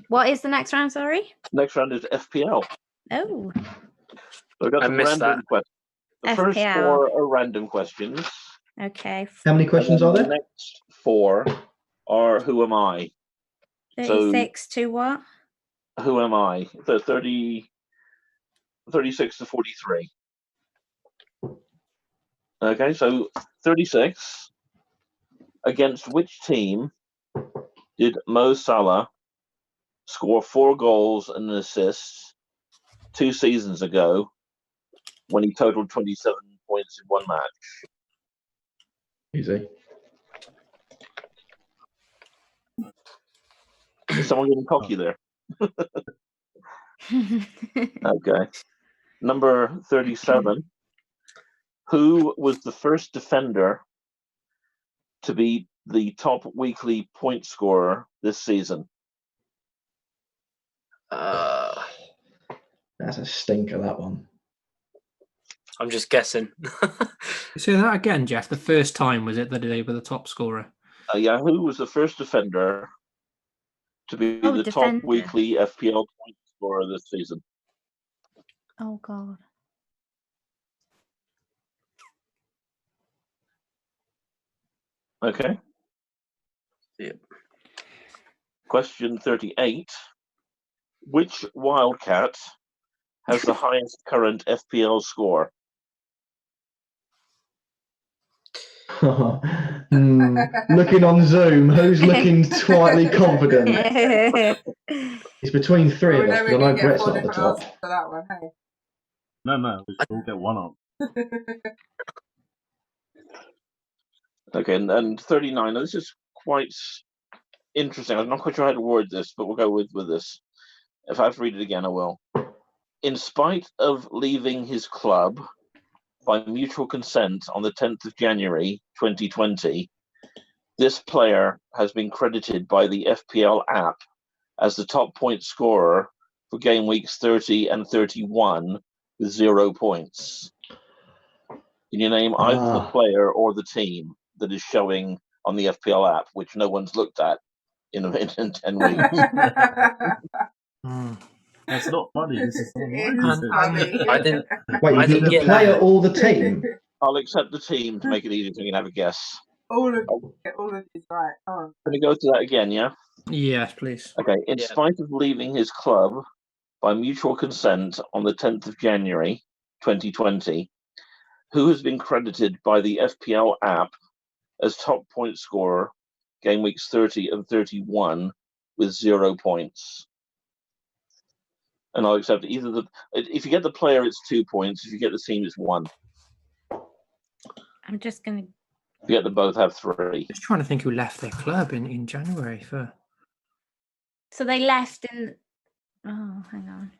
What is the next round, sorry? Next round is FPL. Oh, So we've got I some missed random that. questions. The first FPL. 4 are random questions. okay. How many questions are The there? next 4 are who am I? 36 to what? Who am I? The 36 to 43. Okay, so 36. Against which team did Mo Salah score 4 goals and an assist 2 seasons ago when he totaled 27 points in one match? Easy. Is someone getting cocky there? Okay. Number 37. Who was the first defender to be the top weekly point scorer this season? That's a stinker, that one. I'm just guessing. Say that again, Geoff. The first time was it that they were the top scorer? Yeah, who was the first defender to be the defender. top weekly FPL point scorer this season? Oh, God. Okay. Yep. Question 38. Which Wildcat has the highest current FPL score? Looking on Zoom, who's looking slightly confident? It's between 3 of us, because I know Brett's not at the top. For that one, hey. no, we should all get one on. Okay, and 39. Now, this is quite interesting. I'm not quite sure how to word this, but we'll go with this. If I have to read it again, I will. In spite of leaving his club by mutual consent on the 10th of January 2020, this player has been credited by the FPL app as the top point scorer for game weeks 30 and 31 with 0 points. Can you name either the player or the team that is showing on the FPL app, which no one's looked at in 10 weeks? That's not funny. This is I didn't. Wait, I is it didn't the get player that. or the team? I'll accept the team to make it easier so you can have a guess. all of these, right. Oh. Can we go to that again, yeah? Yes, please. Okay. In Yeah. spite of leaving his club by mutual consent on the 10th of January 2020, who has been credited by the FPL app as top point scorer game weeks 30 and 31 with 0 points? And I'll accept either if you get the player, it's 2 points. If you get the team, it's 1. I'm just going to... If you get them both, have 3. Just trying to think who left their club in January for. So they left in... Oh, hang on.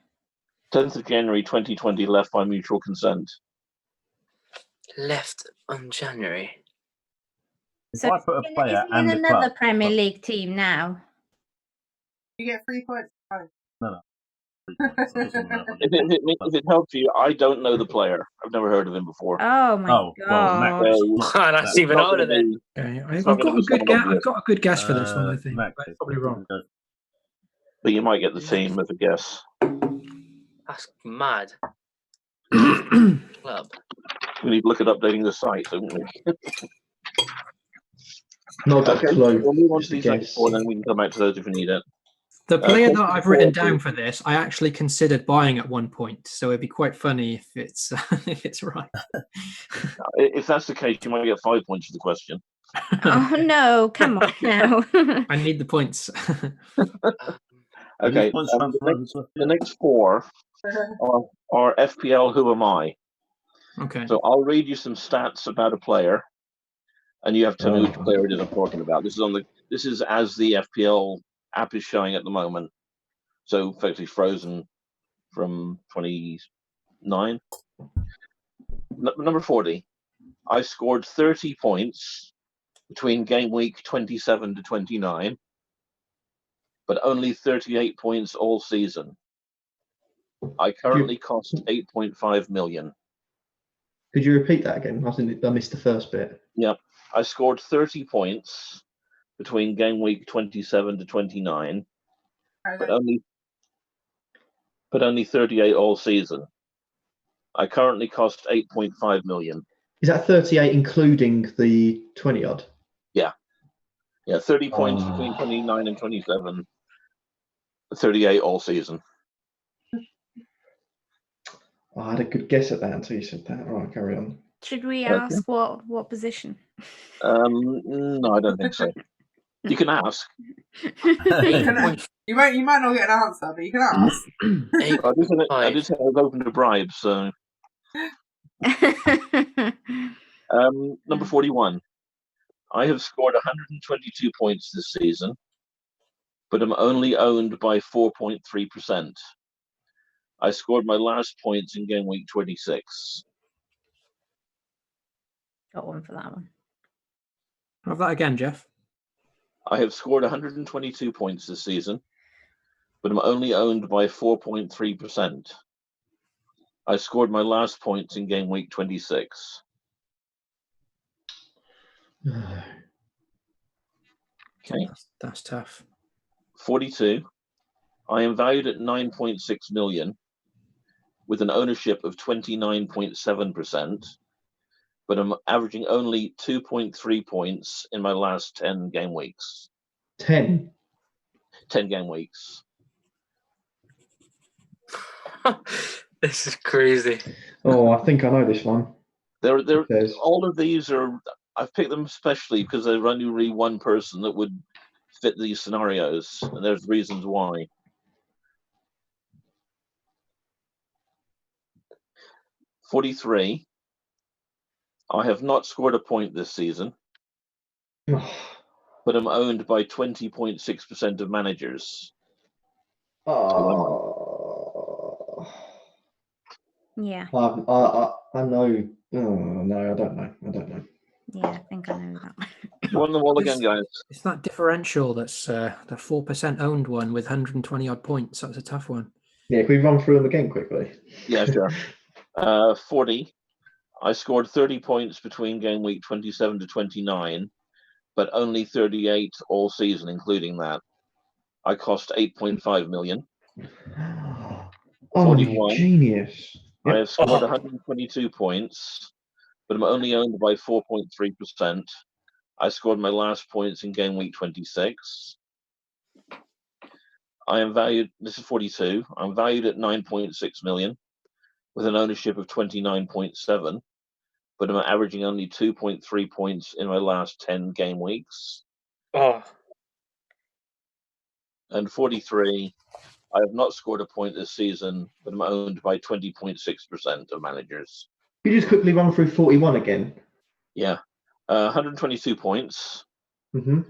10th of January 2020, left by mutual consent. Left on January. If So I put a is player he and in a another club, Premier League team now? You get 3 points. If it helps you, I don't know the player. I've never heard of him before. Oh, my well, God. That's even not older gonna then. be- Okay, It's I've not got gonna a be good someone guess. obvious. I've got a good guess for this one. I in think. that But case, probably wrong. But you might get the team as a guess. That's mad. Club. We need to look at updating the site, don't we? Not got a clue. We'll move on Just to a these next guess. 4, and then we can come back to those if we need it. The player that I've written down for this, I actually considered buying at one point, so it'd be quite funny if it's if it's right. If that's the case, you might get 5 points for the question. Oh no! Come on now. I need the points. Okay. The next 4 are FPL Who Am I? Okay. So I'll read you some stats about a player, and you have to tell me which player it is I'm talking about. This is as the FPL app is showing at the moment. So effectively frozen from 29. Number 40. I scored 30 points between game week 27 to 29, but only 38 points all season. I currently cost 8.5 million. Could you repeat that again? I missed the first bit. Yep. I scored 30 points between game week 27 to 29, but only 38 all season. I currently cost 8.5 million. Is that 38 including the 20 odd? Yeah. 30 points between 29 and 27, 38 all season. I had a good guess at that until you said that. All right, carry on. Should we ask what position? No, I don't think so. You can ask. You might not get an answer, but you can ask. I did say I was open to bribes, so. Number 41. I have scored 122 points this season, but I'm only owned by 4.3%. I scored my last points in game week 26. Got one for that one. Have that again, Geoff. I have scored 122 points this season, but I'm only owned by 4.3%. I scored my last points in game week 26. Okay. That's tough. 42. I am valued at 9.6 million with an ownership of 29.7%, but I'm averaging only 2.3 points in my last 10 game weeks. 10 game weeks. This is crazy. Oh, I think I know this one. All of these are, I've picked them especially because there's only really one person that would fit these scenarios, and there's reasons why. 43. I have not scored a point this season, but I'm owned by 20.6% of managers. Yeah. I know. Oh, no, I don't know. Yeah, I think I know that one. Go on the wall again, guys. It's that differential that's the 4% owned one with 120 odd points. That's a tough one. Yeah, can we run through them again quickly? Yeah, sure. 40. I scored 30 points between game week 27 to 29, but only 38 all season, including that. I cost 8.5 million. 41. Genius. I have scored 122 points, but I'm only owned by 4.3%. I scored my last points in game week 26. I am valued, this is 42, I'm valued at 9.6 million with an ownership of 29.7, but I'm averaging only 2.3 points in my last 10 game weeks. And 43, I have not scored a point this season, but I'm owned by 20.6% of managers. Can you just quickly run through 41 again? Yeah. 122 points. Mm-hmm.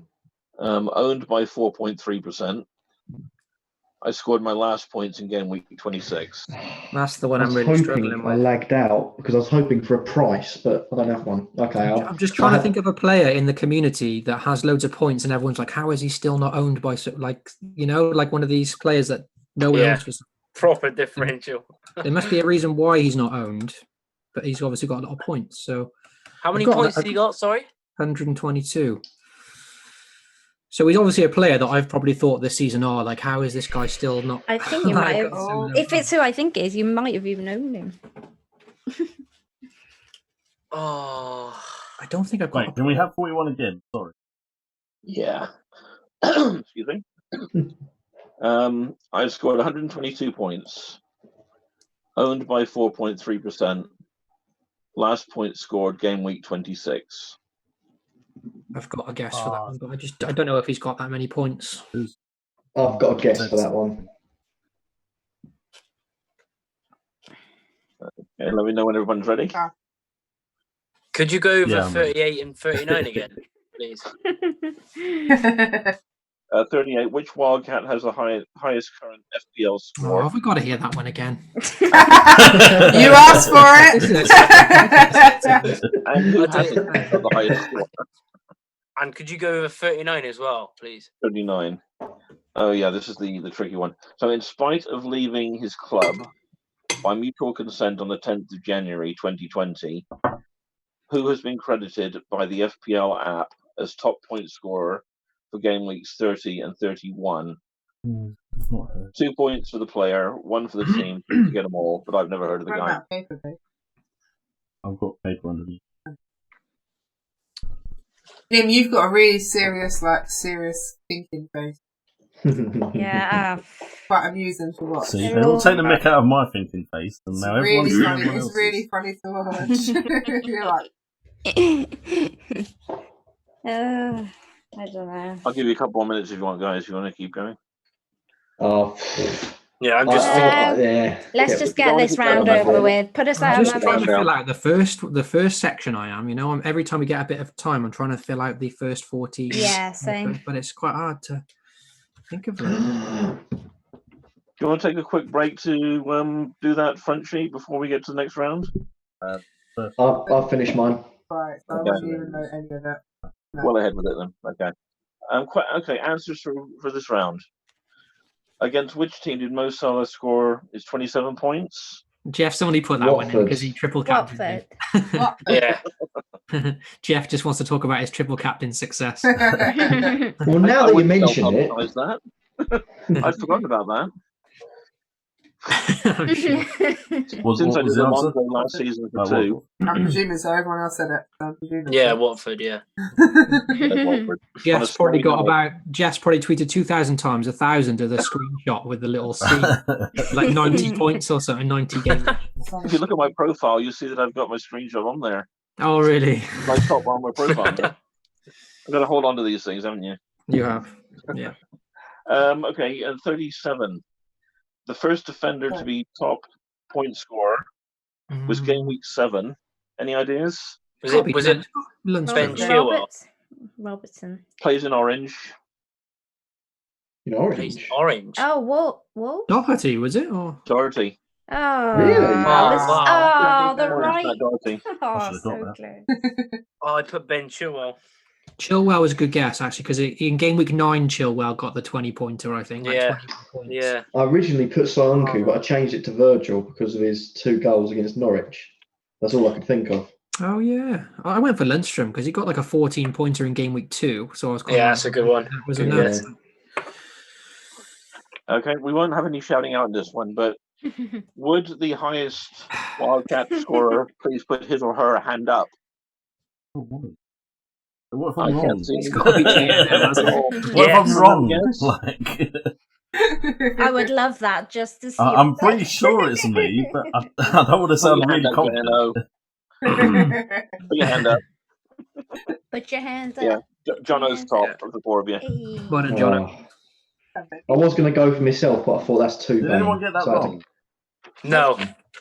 Owned by 4.3%. I scored my last points in game week 26. That's the one I'm really struggling with. I lagged out because I was hoping for a price, but I don't have one. Okay. I'm just trying to think of a player in the community that has loads of points and everyone's like, how is he still not owned by, like one of these players that no one owns for? Proper differential. There must be a reason why he's not owned, but he's obviously got a lot of points. So how many points has he got? Sorry? 122. So he's obviously a player that I've probably thought this season, like, how is this guy still not? I think you might have. If it's who I think it is, you might have even owned him. I don't think I've got. Wait, can we have 41 again? Sorry. Yeah. Excuse me. I scored 122 points. Owned by 4.3%. Last point scored game week 26. I've got a guess for that one, but I don't know if he's got that many points. I've got a guess for that one. Okay, let me know when everyone's ready. Could you go over 38 and 39 again, please? 38. Which Wildcat has the highest current FPL score? Oh, have we got to hear that one again? You asked for it. And who hasn't got the highest score? And could you go over 39 as well, please? 39. Oh, yeah, this is the tricky one. So, in spite of leaving his club by mutual consent on the 10th of January 2020, who has been credited by the FPL app as top point scorer for game weeks 30 and 31? 2 points for the player, 1 for the team to get them all, but I've never heard of the guy. I've got paper underneath. Jim, you've got a really serious thinking face. Yeah. Quite amusing to watch. See, they all take the mick out of my thinking face, and now everyone's Really doing funny. everyone It's else's. really funny to watch. You're like, I don't know. I'll give you a couple more minutes if you want, guys, if you want to keep going. Oh, Yeah, I'm just thinking. yeah. Let's just get this round over with. Put us out I'm of just my trying to misery. fill out the first section. Every time we get a bit of time, I'm trying to fill out the first 40. Yeah, same. But it's quite hard to think of it. Do you want to take a quick break to do that front sheet before we get to the next round? I'll finish mine. right, so I wasn't even know any of it. No. Well ahead with it then. Okay. Okay. Answers for this round. Against which team did Mo Salah score his 27 points? Jeff, somebody put that one in because he triple captained. Watford. Yeah. Jeff just wants to talk about his triple captain success. Well, now that you mention it, that. I'd forgotten about that. I'm sure. Since I did the Monzo last season for 2. I'm presuming so. Everyone else said it. So I'm presuming Yeah, so. Watford, yeah. Jeff's probably tweeted 2,000 times 1,000 of the screenshot with the little C, like 90 points or something, 90 games. If you look at my profile, you'll see that I've got my screenshot on there. Oh, really? My top one, my profile. I've got to hold on to these things, haven't you? You have, yeah. Okay, 37. The first defender to be top point scorer was game week 7. Any ideas? Was it Ben Chilwell? Robertson. Plays in orange. In orange? Orange. Oh, what? Doherty, was it? Or Doherty. Oh, Really? the right. Doherty. Oh, so close. Oh, I put Ben Chilwell. Chilwell was a good guess, actually, because in game week 9, Chilwell got the 20-pointer, I think. Yeah. 20 points. Yeah. I originally put Solanke, but I changed it to Virgil because of his 2 goals against Norwich. That's all I could think of. Oh, yeah. I went for Lundstrom because he got like a 14-pointer in game week 2. So I was quite that's a good one. That was Yeah. enough. Okay, we won't have any shouting out in this one, but would the highest Wildcat scorer please put his or her hand up? What if I I'm wrong? can't see. It's got to be GM. What if I'm wrong? Yes. Like, I would love that just to see. I'm pretty sure it's me, but I don't want to sound really confident. Put your hand up. Put your hands up. Yeah, Jono's top of the 4 of you. Hey. Well done, Jono. I was going to go for myself, but I thought that's too Did bad. anyone get that wrong? No.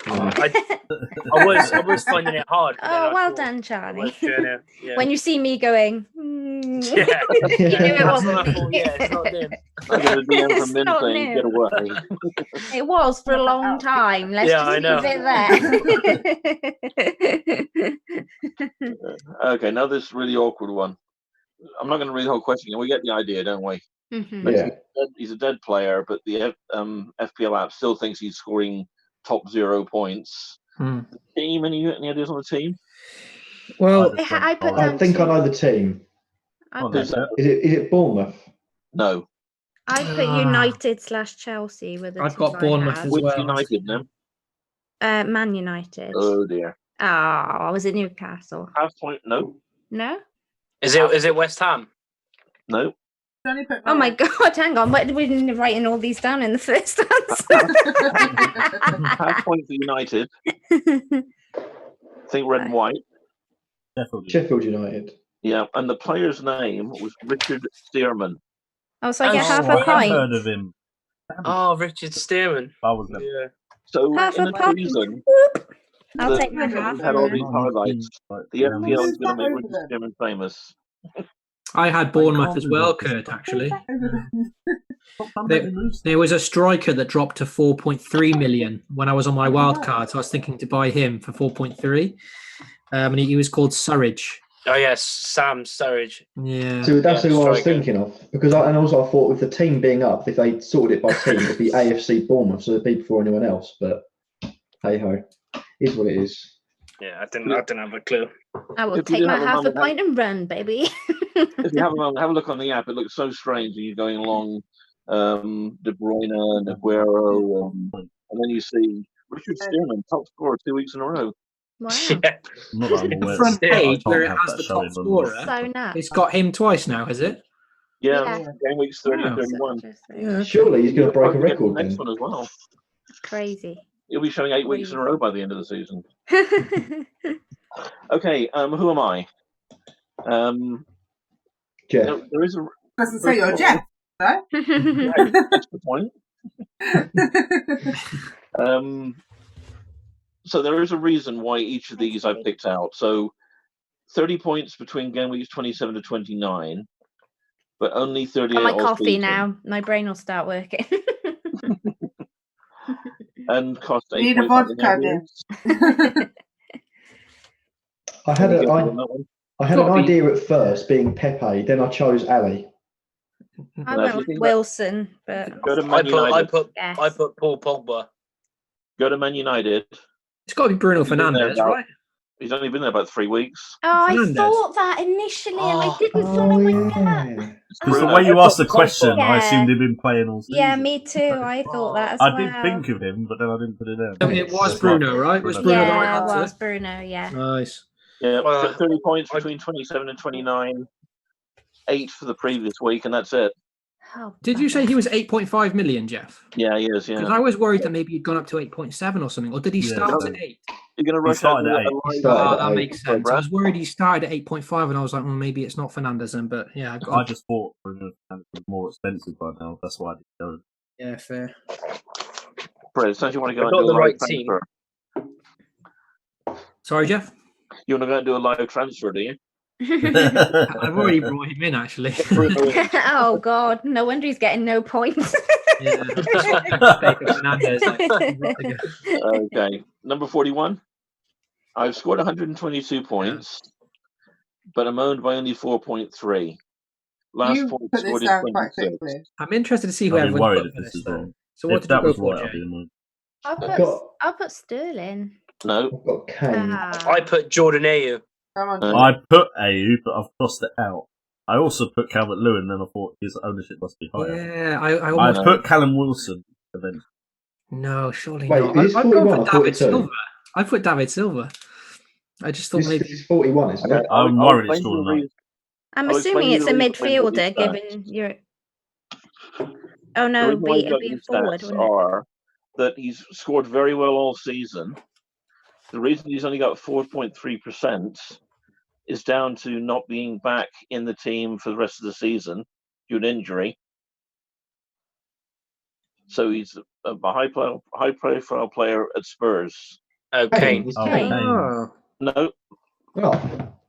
I was finding it hard. But then Oh, I well thought done, I Charlie. was gonna- yeah. When you see me going, Yeah. you knew it That's wasn't what I me. thought, yeah, it's not him. I got a DM from It's Min not saying, new. get away. It was for a long time. Let's Yeah, I just leave it there. Okay, now this really awkward one. I'm not going to read the whole question. We get the idea, don't we? Mhm. Yeah. He's a dead player, but the FPL app still thinks he's scoring top 0 points. The team, any ideas on the team? Well, I put I down think I two. know the team. Is it Bournemouth? No. I put United/Chelsea with the I've two got I Bournemouth had. as Which well. United now? Man United. Oh dear. Oh, was it Newcastle? Half point? No. No? Is it West Ham? No. Oh my God, hang on. We didn't writing all these down in the first answer. Half point for United. Think red and white. Sheffield United. Yeah, and the player's name was Richard Stearman. Oh, so I get half a I've point. heard of him. Oh, Richard Stearman. Yeah. Yeah. So Half in a the point. season, I'll take my half. we've had all these Not highlights. The FPL is going to make over Richard them? Stearman famous. I had Bournemouth as well, Kurt, actually. There was a striker that dropped to 4.3 million when I was on my wild card, so I was thinking to buy him for 4.3. And he was called Surridge. Oh, yes, Sam Sturridge. Yeah. So that's who I was striker. thinking of. Because I thought with the team being up, if they sorted it by team, it'd be AFC Bournemouth, so it'd be before anyone else. But hey ho, is what it is. Yeah, I didn't have a clue. I will If you take do my have a half a moment, point and run, baby. If you have a look on the app, it looks so strange when you're going along De Bruyne and Aguero, and then you see Richard Stearman, top scorer 2 weeks in a row. Wow. Yeah. Not that I'm The aware. front I page can't where it have has that the showing top on scorer. So nuts. It's got him twice now, has it? Yeah, Yeah. game weeks 30 Wow. 31. Yeah. Surely he's going to break a Hoping to get record the next then. one as well. Crazy. He'll be showing 8 weeks in a row by the end of the season. Jeff. Okay, who am I? Geoff. There is a Doesn't say you're Jeff, no? that's the point. So there is a reason why each of these I picked out. So 30 points between game weeks 27 to 29, but only 38 Got my all coffee season. now. My brain will start working. And cost Need a 8.5 vodka, million. I had an idea at first, being Pepe. Then I chose Ali. I No, went you with think Wilson, but Go to Man United. I put Paul Pogba. Go to Man United. It's got to be Bruno He's been there Fernandes, about- right? He's only been there about 3 weeks. oh, I Fernandes. thought that initially, and I Oh. didn't follow my gut. yeah. Because the Bruno. way you asked the Pogba. question, I Yeah. assumed he'd been playing all season. Yeah, me too. I thought that as I well. did think of him, but then I didn't put it in. So it was That's Bruno, why- right? Was Bruno the right Yeah, it answer? was Bruno. Yeah. Nice. Yeah, Well, 30 points between 27 and 29, 8 for the previous week, and that's it. Oh, Did you say he was 8.5 million, Jeff? Yeah, he is, Because yeah. I was worried that maybe he'd gone up to 8.7 or something. Or did he Yeah, start no. at 8? You're going to He rush out started to at 8. a He started Oh, at that 8. makes sense. I was worried he started at 8.5, and I was like, well, maybe it's not Fernandes then. But yeah, I I got just thought Bruno Fernandes was more expensive by now. That's why I didn't go. yeah, fair. Brett, since you want to go I and got do a the live right team. transfer. Sorry, Jeff. You want to go and do a live transfer, do you? I've already brought him in actually. Oh God! No wonder he's getting no points. Yeah. Pay for Fernandes. Okay. Number 41. I've scored 122 points, but I'm owned by only 4.3. Last You point put scored this in down quite 26. quickly. I'm interested to see who I'd be everyone's worried put if for this this is then. wrong. So what If did you that go was for, right, I'd Jay? be annoyed. I'll put Sterling. No. I've got Kane. Ah. I put Jordan Ayew. Come on. No. I put AU, but I've crossed it out. I also put Calvert Lewin, then I thought his ownership must be higher. Yeah, I I almost put Callum Wilson. And then no, surely Wait, not. is this I've gone 41 for or David 42? Silva. I put David Silva. I just thought This maybe. is 41, isn't Okay, it? I'm I'll worried it's explain to you scoring the that. reason- I'm I'll assuming explain it's a you the reason I got these midfielder, stats. given your. Oh The no, reason why I it'd got be a these forward, stats wouldn't it? are that he's scored very well all season. The reason he's only got 4.3% is down to not being back in the team for the rest of the season due to injury. So he's a high-profile player at Spurs. Okay. It's Oh, Kane. Kane. Oh, No, Oh,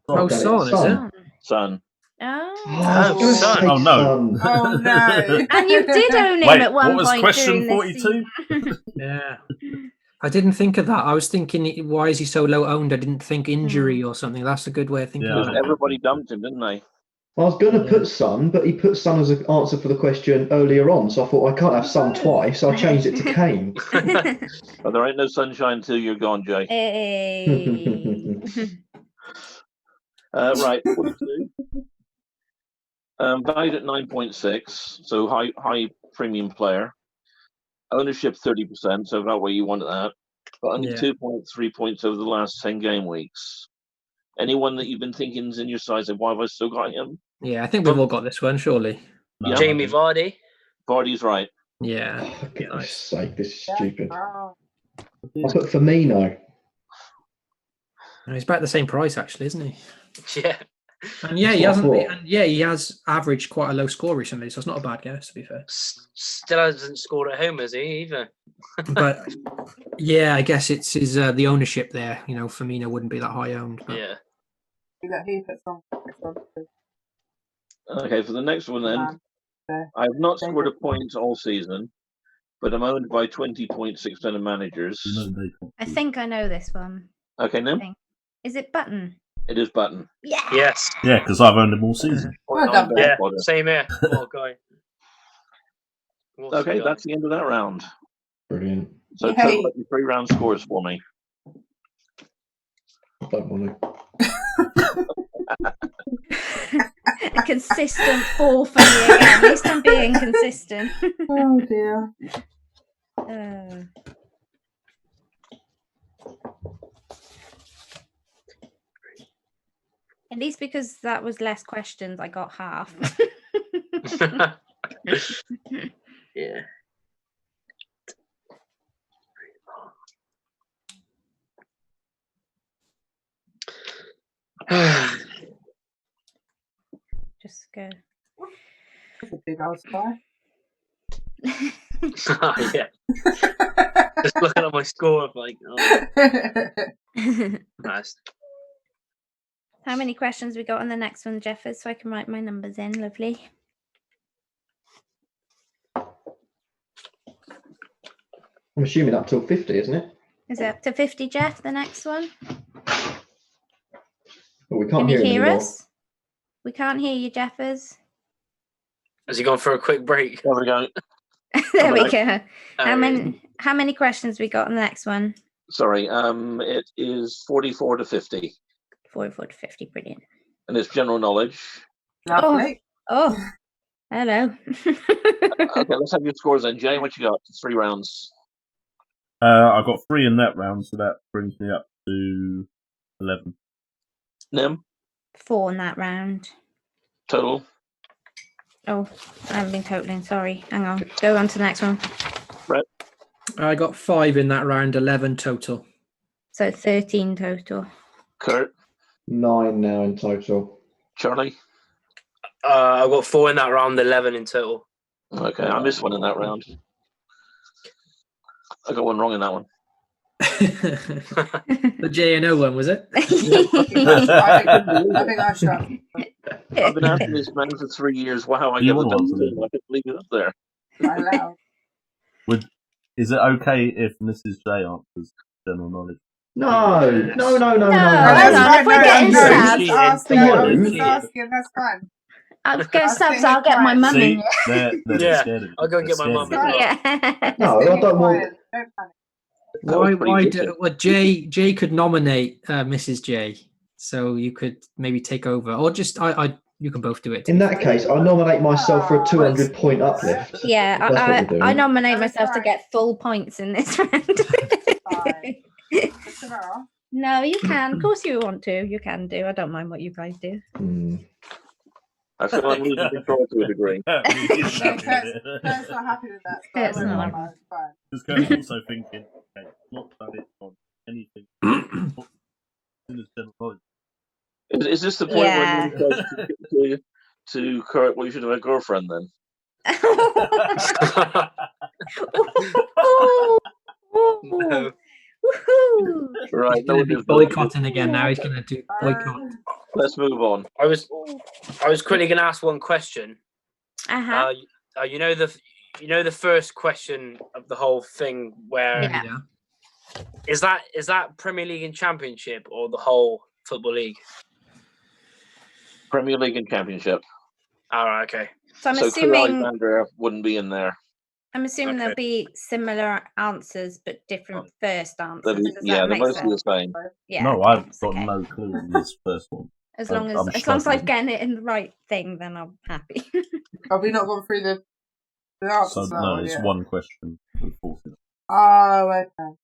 oh, damn it, Son, is it? Son. Oh, Oh. I was gonna Son. say Oh, no. Son. Oh no. And you did own him Wait, at one what was point question during this 42? season. Yeah. I didn't think of that. I was thinking, why is he so low owned? I didn't think injury or something. That's a good way of thinking Yeah, of Because it. everybody dumped him, didn't they? I was going to Yeah. put Son, but he put Son as an answer for the question earlier on, so I thought I can't have Son twice, so I changed it to Kane. But there ain't no sunshine till you're gone, Jay. Hey. Right, 42. Valued at 9.6, so high premium player. Ownership 30%, so about where you wanted that. But only Yeah. 2.3 points over the last 10 game weeks. Anyone that you've been thinking is in your size, why have I still got him? Yeah, I think we've all got this one, surely. No, Jamie Vardy. Vardy's right. Yeah. Oh, for goodness Nice. sake, this is stupid. Oh, I put Firmino. He's about the same price, actually, isn't he? Yeah. And yeah, That's he what I hasn't. thought. And yeah, he has averaged quite a low score recently, so it's not a bad guess, to be fair. Still hasn't scored at home, has he, either? But yeah, I guess it's his the ownership there. You know, Firmino wouldn't be that high owned. But... Yeah. he puts on. Okay, for the next one then. I have not scored a point all season, but I'm owned by 20.6% of managers. I think I know this one. Okay, Nim? Is it Button? It is Button. Yeah. Yes. Yeah, because I've owned him all season. Well done, Yeah. Potter. Same here. What guy? Okay, that's the end of that round. Brilliant. So total up your 3-round scores for me. I don't want to. A consistent fall for me again. At least I'm being consistent. Oh dear. At least because that was less questions, I got half. Yeah. Just go. That's a big old spy. Yeah. Just looking at my score, I'm like, oh, nice. How many questions we got on the next one, Geoff, so I can write my numbers in? Lovely. I'm assuming up till 50, isn't it? Is it up to 50, Geoff, the next one? But we Can can't you hear him hear anymore. us? We can't hear you, Jeffers. Has he gone for a quick break? There we go. There we go. Oh, How many questions we got on the next one? Sorry, it is 44 to 50. 44 to 50, brilliant. And it's general knowledge. Lovely. Oh, hello. Okay, let's have your scores then. Jay, what you got? 3 rounds. I got 3 in that round, so that brings me up to 11. Nim, 4 in that round. total. Oh, I haven't been totaling, sorry. Hang on. Go on to the next one. Brett, I got 5 in that round, 11 total. So 13 total. Kurt, 9 now in total. Charlie. I got 4 in that round, 11 in total. Okay, I missed one in that round. I got one wrong in that one. The J&O one, was it? I think I shot. I've been after this man for 3 years. Wow, I You get the want best one, thing. I couldn't leave it up there. I allowed. Is it okay if Mrs. J answers general knowledge? No. Hang on. If we're getting That's subs, For you. That's fine. I'll get subs, I'll get my mum in. They're Yeah, scared of it. I'll go and get my They're mum scared as of well. Yeah. No, I don't want. Don't panic. Well, Jay could nominate Mrs. J, so you could maybe take over, or just you can both do it. In that case, I nominate myself for a 200-point uplift. Yeah, That's what we're doing. I nominate myself to get full points in this round. No, you can. Of course you want to. You can do. I don't mind what you guys do. I feel I'm losing control to a degree. Kurt's not happy with that. So Kurt's not. it's fine. Because Kurt's also thinking, okay, not done it on anything. In his general knowledge. Is this the point Yeah. where you to Kurt, well, you should have a girlfriend then? No. Woohoo! Right, He's going to be boycotting again now. He's going to do boycott. Let's move on. I was quickly going to ask one question. Uh-huh. You know the first question of the whole thing where Yeah. is that Premier League and Championship or the whole Football League? Premier League and Championship. All right, okay. So I'm So assuming Alexander wouldn't be in there. there'll be similar answers but different first answers. Does Yeah, that they're make mostly sense? the same. Yeah. No, okay, I've that's got okay. no clue on this first one. As long I'm as struggling. I'm getting it in the right thing, then I'm happy. Have we not gone through the answers? So no, it's one question. Unfortunately. Oh, okay.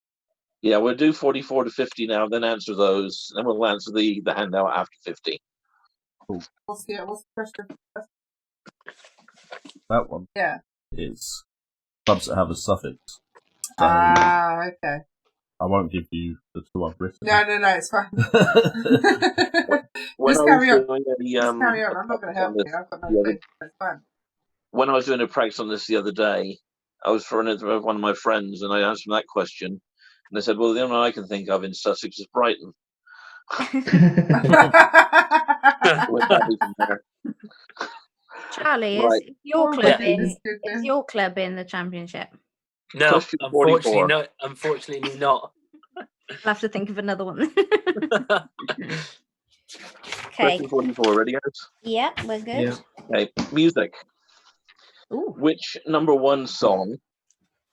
Yeah, we'll do 44 to 50 now, then answer those. Then we'll answer the handout after 50. What's the question? that one is clubs that have a suffix. So okay. I won't give you the two I've written. No, it's fine. When Just I carry was on. doing Just carry on. I'm not going to help you. I've got no thing. It's fine. When I was doing a practice on this the other day, I was for one of my friends, and I asked them that question, and they said, "Well, the only one I can think of in Sussex is Brighton." Went badly from there. Charlie, Right. is your club in the championship? No, Question 44. unfortunately not. I'll have to think of another one. Okay. Question 44. Ready, guys? Yeah, we're good. Yeah. Okay. Music. Ooh. Which number one song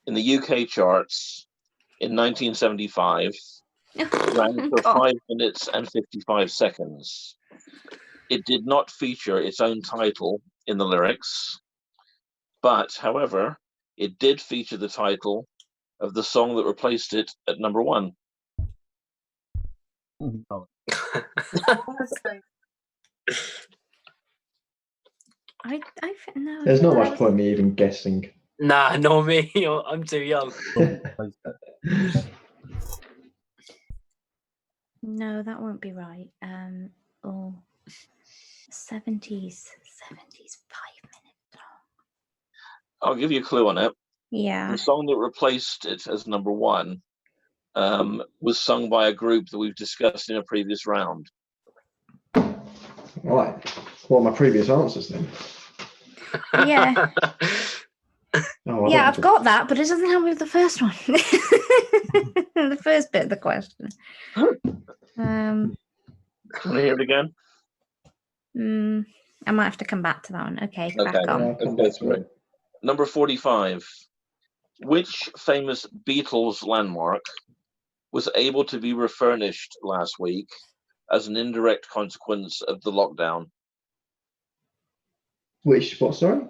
in the UK charts in 1975 ran for 5 minutes and 55 seconds? It did not feature its own title in the lyrics, but, however, it did feature the title of the song that replaced it at number one. No. There's not much point me even guessing. Nah, not me. I'm too young. No, that won't be right. 70s, 5 minutes long. I'll give you a clue on it. Yeah. The song that replaced it as number one was sung by a group that we've discussed in a previous round. Right. What are my previous answers then? Yeah. I've got that, but it doesn't help me with the first one. The first bit of the question. Can I hear it again? I might have to come back to that one. Okay, back on. Okay, number 45. Which famous Beatles landmark was able to be refurnished last week as an indirect consequence of the lockdown? What, sorry?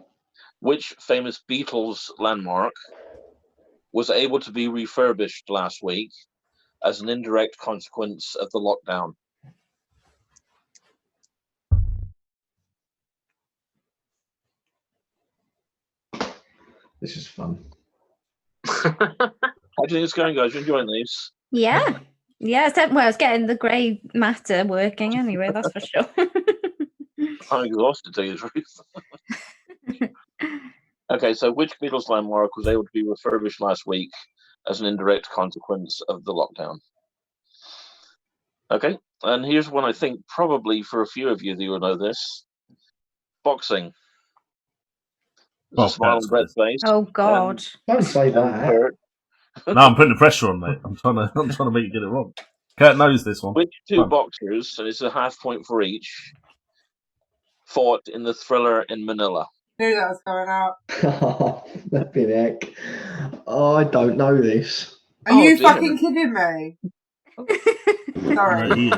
Which famous Beatles landmark was able to be refurbished last week as an indirect consequence of the lockdown? This is fun. How do you think it's going, guys? You enjoying these? Yeah. Yeah, it's getting the grey matter working anyway, that's for sure. I'm exhausted, to tell you the truth. Okay, so which Beatles landmark was able to be refurbished last week as an indirect consequence of the lockdown? Okay, and here's one I think probably for a few of you that will know this. Boxing. There's a smile on Brett's face. Oh God! Don't say that. No, I'm putting the pressure on, mate. I'm trying to make you get it wrong. Kurt knows this one. Which two boxers, and it's a half point for each, fought in the Thriller in Manila? Knew that was going out. Oh, flipping heck. Oh, I don't know this. Are you fucking kidding me? Sorry.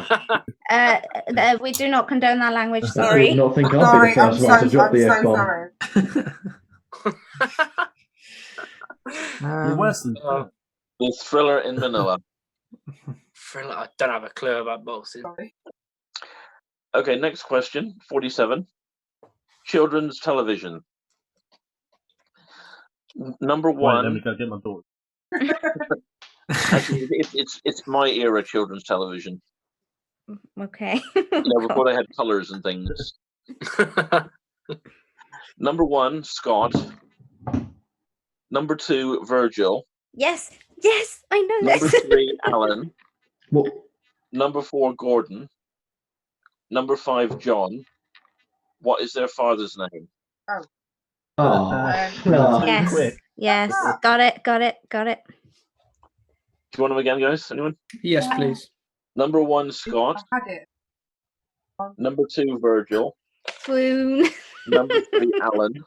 We do not condone that language. Sorry. I did not think I'd be the first one to drop the F-bomb. Sorry. Worse than that. The Thriller in Manila. Thriller. I don't have a clue about boxing. Sorry. Okay, next question, 47. Children's television. Number one. Let me go get my daughter. Actually, it's my era children's television. Okay. Before they had colours and things. Number one, Scott. Number two, Virgil. Yes, I know Number this. 3, Alan. What? Number 4, Gordon. Number 5, John. What is their father's name? Yes, got it. Do you want them again, guys? Anyone? Yes, please. Number 1, Scott. I had it. Number 2, Virgil. Swoon. Number 3, Alan.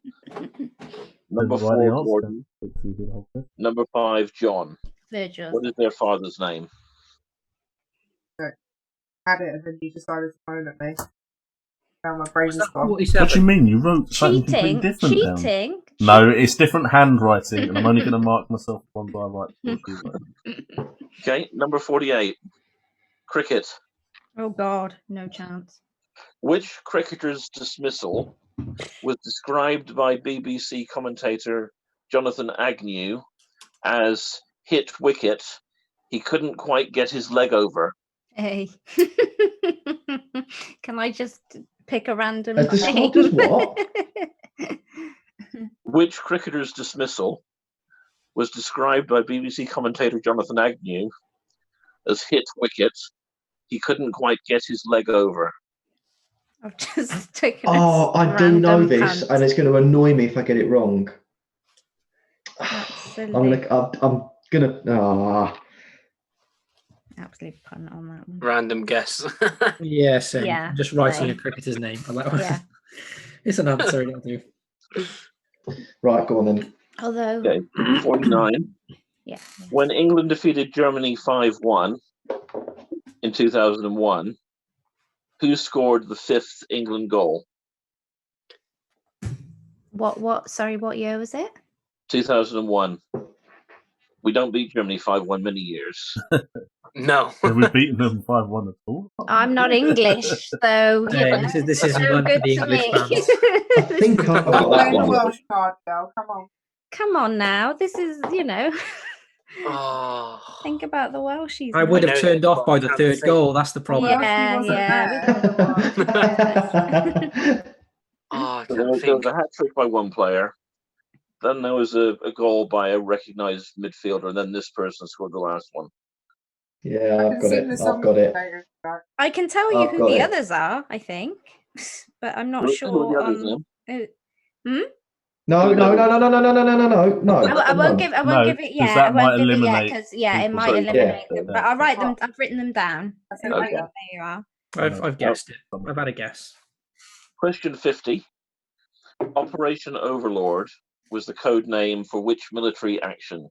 Number 4, Gordon. Number 5, John. Virgil. What is their father's name? I had it, and then you decided to moan at me. Now my brain's gone. What do you mean? You wrote something completely different down. Cheating? No, it's different handwriting, and I'm only going to mark myself one by right. Okay, number 48. Cricket. Oh God, no chance. Which cricketer's dismissal was described by BBC commentator Jonathan Agnew as hit wicket. He couldn't quite get his leg over. Hey. Can I just pick a random Described as what? Which cricketer's dismissal was described by BBC commentator Jonathan Agnew as hit wicket? He couldn't quite get his leg over. I've just taken I do know this, and it's going to annoy me if I get it wrong. Absolute. I'm gonna. Absolute pun on that one. Random guess. Yeah, same. Yeah, Just writing same. a cricketer's name. I like that. Yeah. It's an answer, it'll do. Right, go on then. Although. Okay, 49. Yeah. When England defeated Germany 5-1 in 2001, who scored the 5th England goal? What? Sorry, what year was it? 2001. We don't beat Germany 5-1 many years. No. Have we beaten them 5-1 at all? I'm not English, so Hey, this isn't so one for good the to English me. fans. I think I've got that Playing the one. Welsh card, girl. Come on. Come on now, this is Oh. think about the Welshies. I would I have know turned that, off by the but I third can't say. goal. That's the problem. Yeah, Welshie wasn't yeah. Oh, I So can't there was think. a hat trick by one player. Then there was a goal by a recognised midfielder, and then this person scored the last one. Yeah, I've got it. I've got it. I can tell you I've who got the it. others are, I think, but I'm not Who are sure the others, on. No. I won't give. I won't No, give it 'cause yet. that I might won't give it yet eliminate because it people. might So, eliminate yeah. them. But I'll write them. I've written them down. Okay. There you are. I've guessed it. I've had a guess. Question 50. Operation Overlord was the code name for which military action?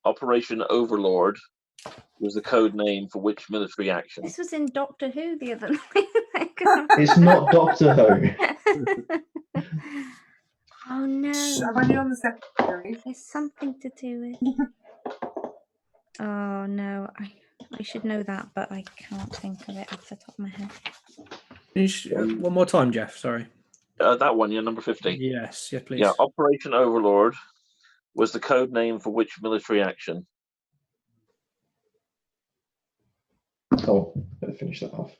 Operation Overlord was the code name for which military action? This was in Doctor Who the other night. It's not Doctor Who. Oh no! I'm only on the second series. There's something to do with. Oh no! I should know that, but I can't think of it off the top of my head. One more time, Geoff. Sorry. That one, yeah, number 50. Yes, please. Yeah, Operation Overlord was the code name for which military action? Oh, better finish that off.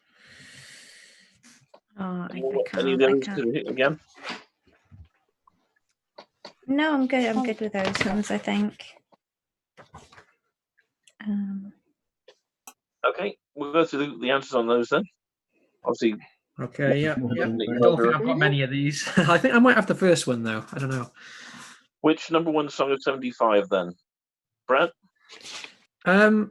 Oh, I Any of can't. those again? No, I'm good. I'm good with those ones, I think. Okay, we'll go through the answers on those then. Obviously. Okay, yeah. I don't think I've got many of these. I think I might have the first one though. I don't know. Which number one song of 75 then? Brad? I've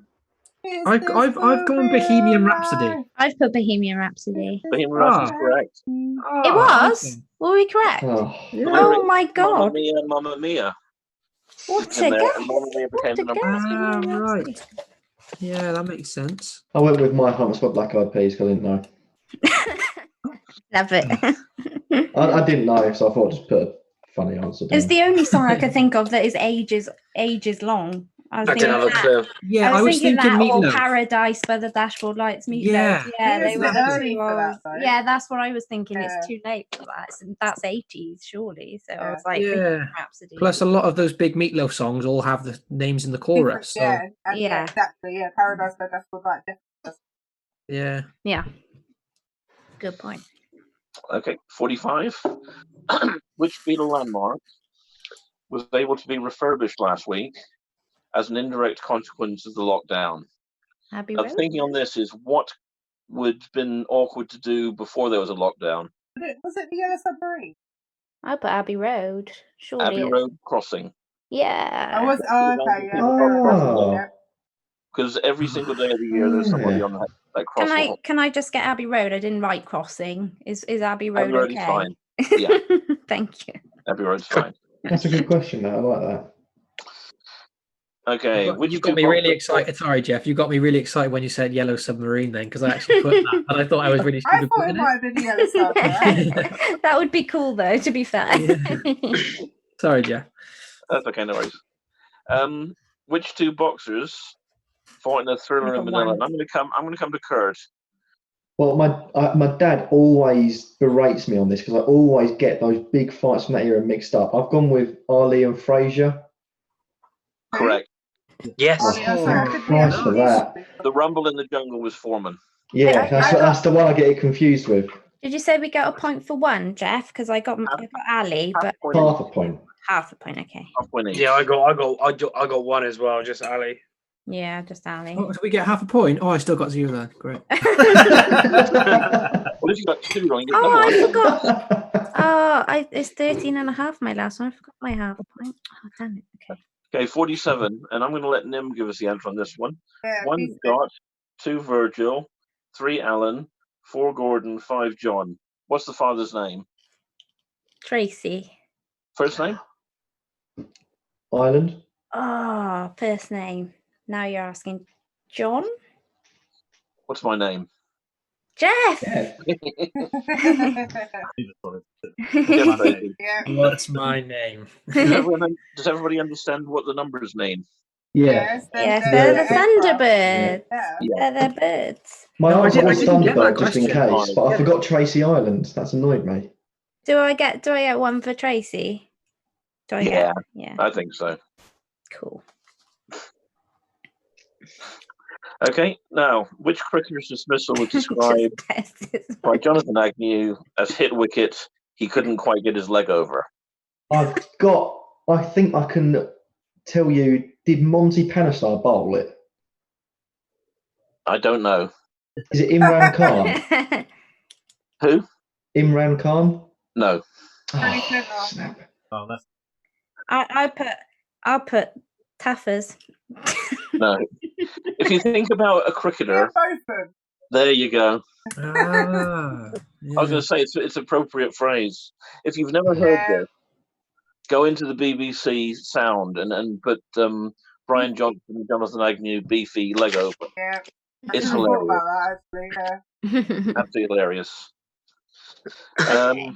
gone Bohemian Rhapsody. I've put Bohemian Rhapsody. Bohemian Rhapsody is correct. It was? Okay. Were we correct? Oh my Mamma god! Mia, Mamma Mia. What a And guess! Mamma Mia became the number one. Right. Yeah, that makes sense. I went with My Heart's Got Black Eyed Peas because I didn't know. Love it. I didn't know, so I thought I'd just put a funny answer down. It's the only song I could think of that is ages long. I didn't have a clue. Yeah, I was thinking that or Meatloaf. Paradise by the Dashboard Lights. Meatloaf. Yeah. They were the early two. for that, though. Yeah, that's what I was thinking. Yeah. It's too late for that. That's 80s, surely. So I was like, Yeah. Bohemian Rhapsody. Plus, a lot of those big Meatloaf songs all have the names in the chorus. So, Yeah, exactly. Yeah, Paradise by Dashboard Light. yeah. Yeah. Good point. Okay, 45. Which Beatle landmark was able to be refurbished last week as an indirect consequence of the lockdown? Abbey I'm Road? thinking on this is what would have been awkward to do before there was a lockdown? Was it the Yellow Submarine? I put Abbey Road. Surely. Abbey Road Crossing. Yeah. I was. Oh, okay. Yeah. Oh. Because every single day of the year there's somebody on that crossing. Can I just get Abbey Road? I didn't write crossing. Is Abbey Road Abbey Road is okay? fine. Yeah. Thank you. Abbey Road's fine. That's a good question, though. I like that. Okay, You got me really excited. Sorry, Geoff. You got me really excited when you said Yellow Submarine then, because I actually put that, and I thought I was really I stupid. thought it might have been the Yellow Submarine. That would be cool, though. To be fair. Sorry, Geoff. That's okay, no worries. Which two boxers fought in a thriller in Manila? And I'm going to come to Kurt. Well, my dad always berates me on this because I always get those big fights from that era mixed up. I've gone with Ali and Frazier. Correct. Yes. Christ for that. The Rumble in the Jungle was Foreman. Yeah, that's the one I get it confused with. Did you say we got a point for one, Geoff? Because I got Ali, but Half a point. half a point. Okay. Half point each. Yeah, I got one as well, just Ali. Yeah, just Ali. Oh, so we get half a point. Oh, I still got 0 then. Great. Well, if you got 2 wrong, you get Oh, I another one. forgot. Oh, it's 13 and a half, my last one. I forgot my half a point. Oh, damn it. Okay. Okay, 47, and I'm going to let Nim give us the answer on this one. Yeah, 1 Scott, 2 Virgil, 3 Alan, 4 Gordon, 5 John. What's the father's name? Tracy. First name? Ireland. Oh, first name. Now you're asking John? What's my name? Geoff! Yeah. Yeah. What's my name? Does everybody understand what the numbers mean? Yeah. Yes, they're the Thunderbirds. Yeah. They're birds. My No, I answer was didn't get that Thunderbird just in question. case, but I forgot Tracy Island. That's annoyed me. Do I get one for Tracy? Do I Yeah. get? Yeah. I think so. Cool. Okay, now, which cricketer's dismissal was described by Jonathan Agnew as hit wicket, he couldn't quite get his leg over? I think I can tell you, did Monty Panesar bowl it? I don't know. Is it Imran Khan? Who? Imran Khan? No. Oh, snap. Oh, that's I'll put Taffers. No. If you think about a cricketer, there you go. Ah, I was going to say it's appropriate phrase. If you've never heard this, go into the BBC sound and put Brian Johnson and Jonathan Agnew beefy leg over. Yeah. It's I thought hilarious. about that, actually. Yeah. Absolutely hilarious. I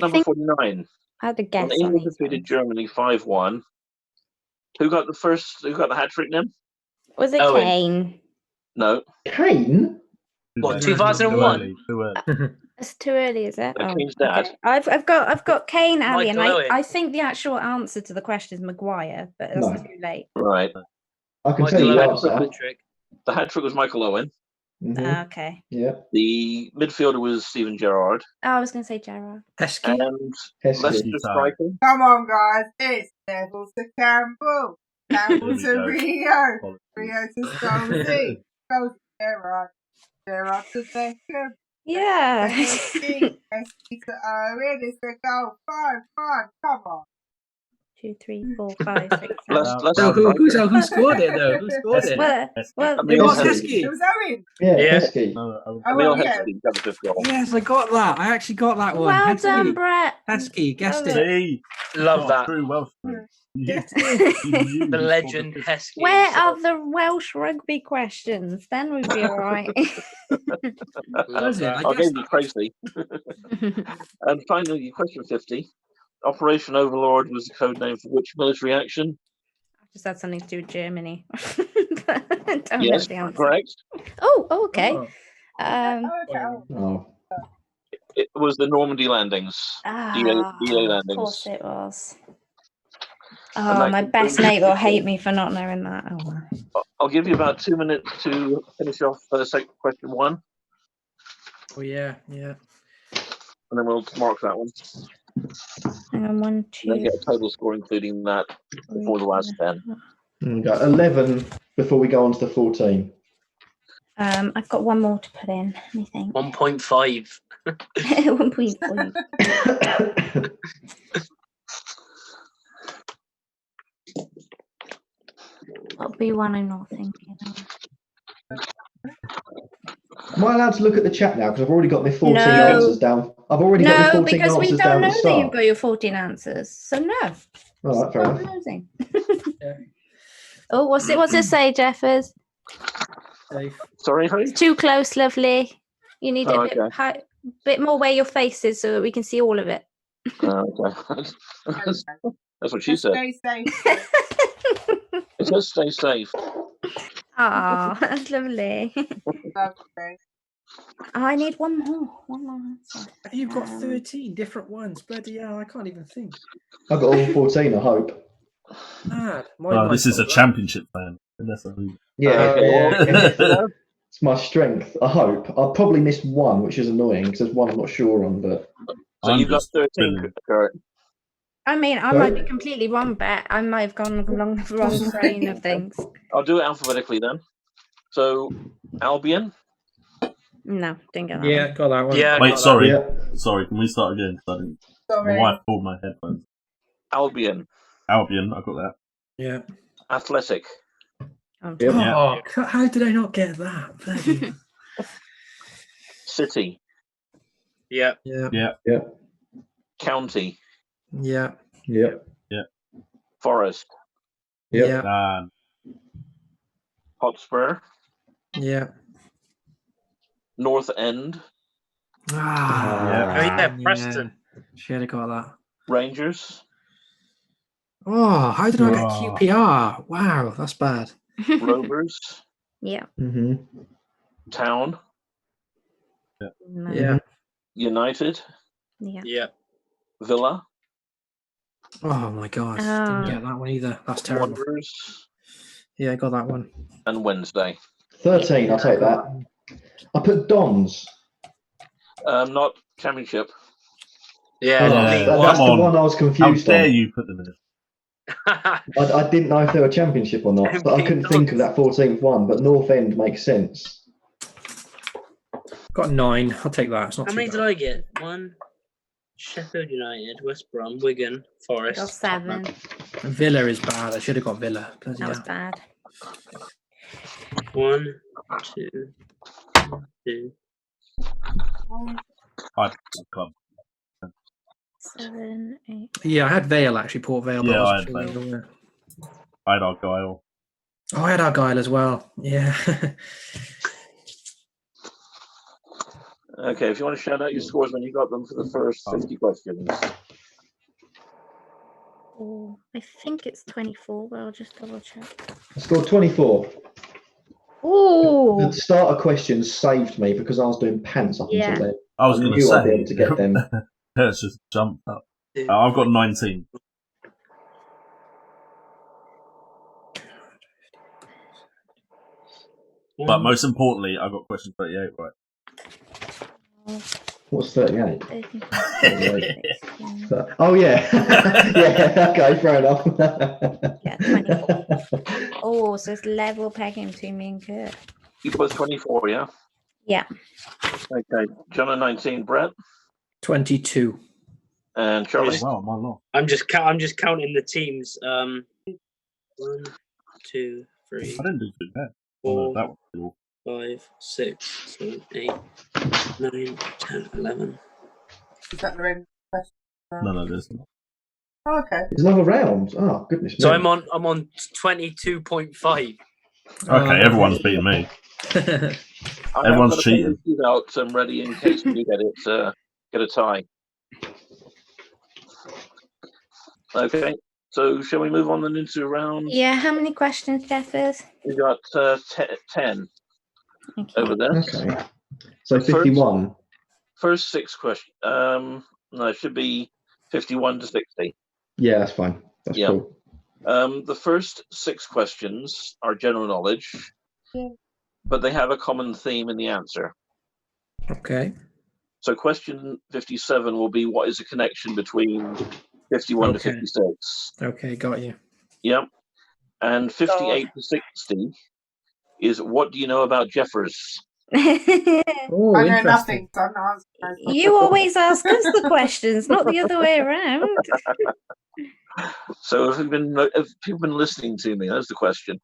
Number think 49. I had a guess When on England these defeated ones. Germany 5-1. Who got the hat trick then? Was it Owen. Kane? No. Kane? What, too 2001? early, too early. It's too early, is it? Yeah, Oh, Kane's dad. okay. I've got Kane, Ali, and Michael Owen. I think the actual answer to the question is Maguire, but it's No. too late. Right. I can tell you the Michael answer. Owen trick. The hat trick was Michael Owen. Mhm. Okay. Yeah. The midfielder was Steven Gerrard. Oh, I was going to say Gerrard. Heskey. And Heskey. Leicester striker. Come on, guys. It's Neville to Campbell. Campbell Here to we Rio. Apologies. Rio to Stolzy. Goes to Gerrard. Gerrard to Beckham. Yeah. Heskey to Owen. It's a goal. 5-5. Come on. 2, 3, 4, 5, 6, 7. Leicester So who striker. scored it though? Who scored it? Well, Emil was Heskey. Heskey. It was Owen. Yeah, Yeah. Heskey. No, Emil yeah. Heskey got the 5th goal. Yes, I got that. I actually got that one. well Heskey. done, Brett. Heskey, guessed Love it. See, Love got that. True Welsh. The legend Heskey. Where are the Welsh rugby questions? Then we'd be all right. Love Was it? that. I I'll guess give you Tracy. And finally, question 50. Operation Overlord was the code name for which military action? I've just had something to do with Germany. I don't know Yes, the answer. correct. Oh, okay. Oh. It was the Normandy landings. DA Of landings. course it was. And Oh, that my concludes best mate will the- hate me for not knowing that. Oh, well. I'll give you about 2 minutes to finish off question 1, Oh yeah, yeah. and then we'll mark that one. Hang on, 1, And 2. then get a total score including that before the last 10. We got 11 before we go on to the 14. I've got one more to put in. Let me think. 1.5. 1.5. That'll be one I'm not thinking of. Am I allowed to look at the chat now? Because I've already got my 14 No. answers down. I've already got my No, 14 because we answers don't down know at the that you've start. got your 14 answers. So no. All right, fair Stop enough. losing. Yeah. Oh, what's it say, Jeffers? Safe. Sorry, who? It's too close, lovely. You need it Oh, a bit, okay. bit more where your face is so that we can see all of it. Okay. That's what she said. Stay safe. It says stay safe. Ah, that's lovely. Lovely. I need one more. One more answer. You've got 13 different ones. Bloody hell, I can't even think. I've got all 14, I hope. Mad. This is a championship fan. Yeah, Okay. it's my strength, I hope. I'll probably miss one, which is annoying because there's one I'm not sure on, but... So you've got 13, Kurt. I mean, I might be completely wrong, but I might have gone along the wrong train of things. I'll do it alphabetically then. So, Albion. No, didn't get that. Yeah, got that one. Yeah. Wait, sorry. Yeah. Sorry, can we start again? My Sorry. wife pulled my headphones. Albion. Albion, I got that. Yeah. Athletic. Yep. Oh, how did I not get that? Bloody City. Yeah. yeah. County. Yeah. Yep. Forest. Yep. Yeah. Hotspur. Yeah. North End. Preston. Should have got that. Rangers. Oh, how did I get QPR? Wow, that's bad. Rovers. Yeah. Mm-hmm. Town. No. Yeah. United. Yeah. Yeah. Villa. Oh my god. Didn't get that one either. That's terrible. Wanderers. Yeah, I got that one. And Wednesday. 13, I'll take that. I put Dons. Not championship. Yeah. That's the one I was confused How dare on. you put them in? I didn't know if they were championship or not, but I couldn't think of that 14th one, but North End makes sense. Got 9. I'll take that. It's not How too many bad. did I get? 1. Sheffield United, West Brom, Wigan, Forest. Got 7. Villa is bad. I should have got Villa. Bloody That was hell. bad. 1, 2, 2. Club. 7, 8. Yeah, I had Vale actually, Port Vale. Yeah, but I wasn't had sure Vale. where. I had Argyle. Oh, I had Argyle as well. Yeah. Okay, if you want to shout out your scores when you got them for the first 50 questions. Oh, I think it's 24, but I'll just double check. I scored 24. Oh, The starter questions saved me because I was doing pants up until then. I was going to knew I'd be say. able to get them. Let's just jump up. I've got 19. But most importantly, I got question 38 right. What's 38? 13, 16. Oh, yeah. Yeah, okay, fair enough. Yeah, 24. Oh, so it's level pegging between me and Kurt. You put 24, yeah? Yeah. Okay. John at 19, Brett. 22. And Charlie. Wow, my lord. I'm just counting the teams. 1, 2, 3, I didn't do too bad. 4, That was cool. 5, 6, 7, 8, 9, 10, 11. Is that the end question? No, there's not. Oh, okay. It's another round. Oh, goodness me. So I'm on 22.5. Okay, everyone's beating me. Everyone's cheating. Out ready in case we get a tie. Okay, so shall we move on then into round? Yeah, how many questions, Geoff, is? We got 10 Okay. over there. Okay. So 51. First 6 questions. No, it should be 51 to 60. Yeah, that's fine. That's cool. The first 6 questions are general knowledge, but they have a common theme in the answer. Okay. So question 57 will be, what is the connection between 51 to 56? Okay, got you. Yep. And 58 to 60 is, what do you know about Jeffers? Oh, I know interesting. nothing, so I'm not answering. You always ask us the questions, not the other way around. So if people been listening to me, that's the question.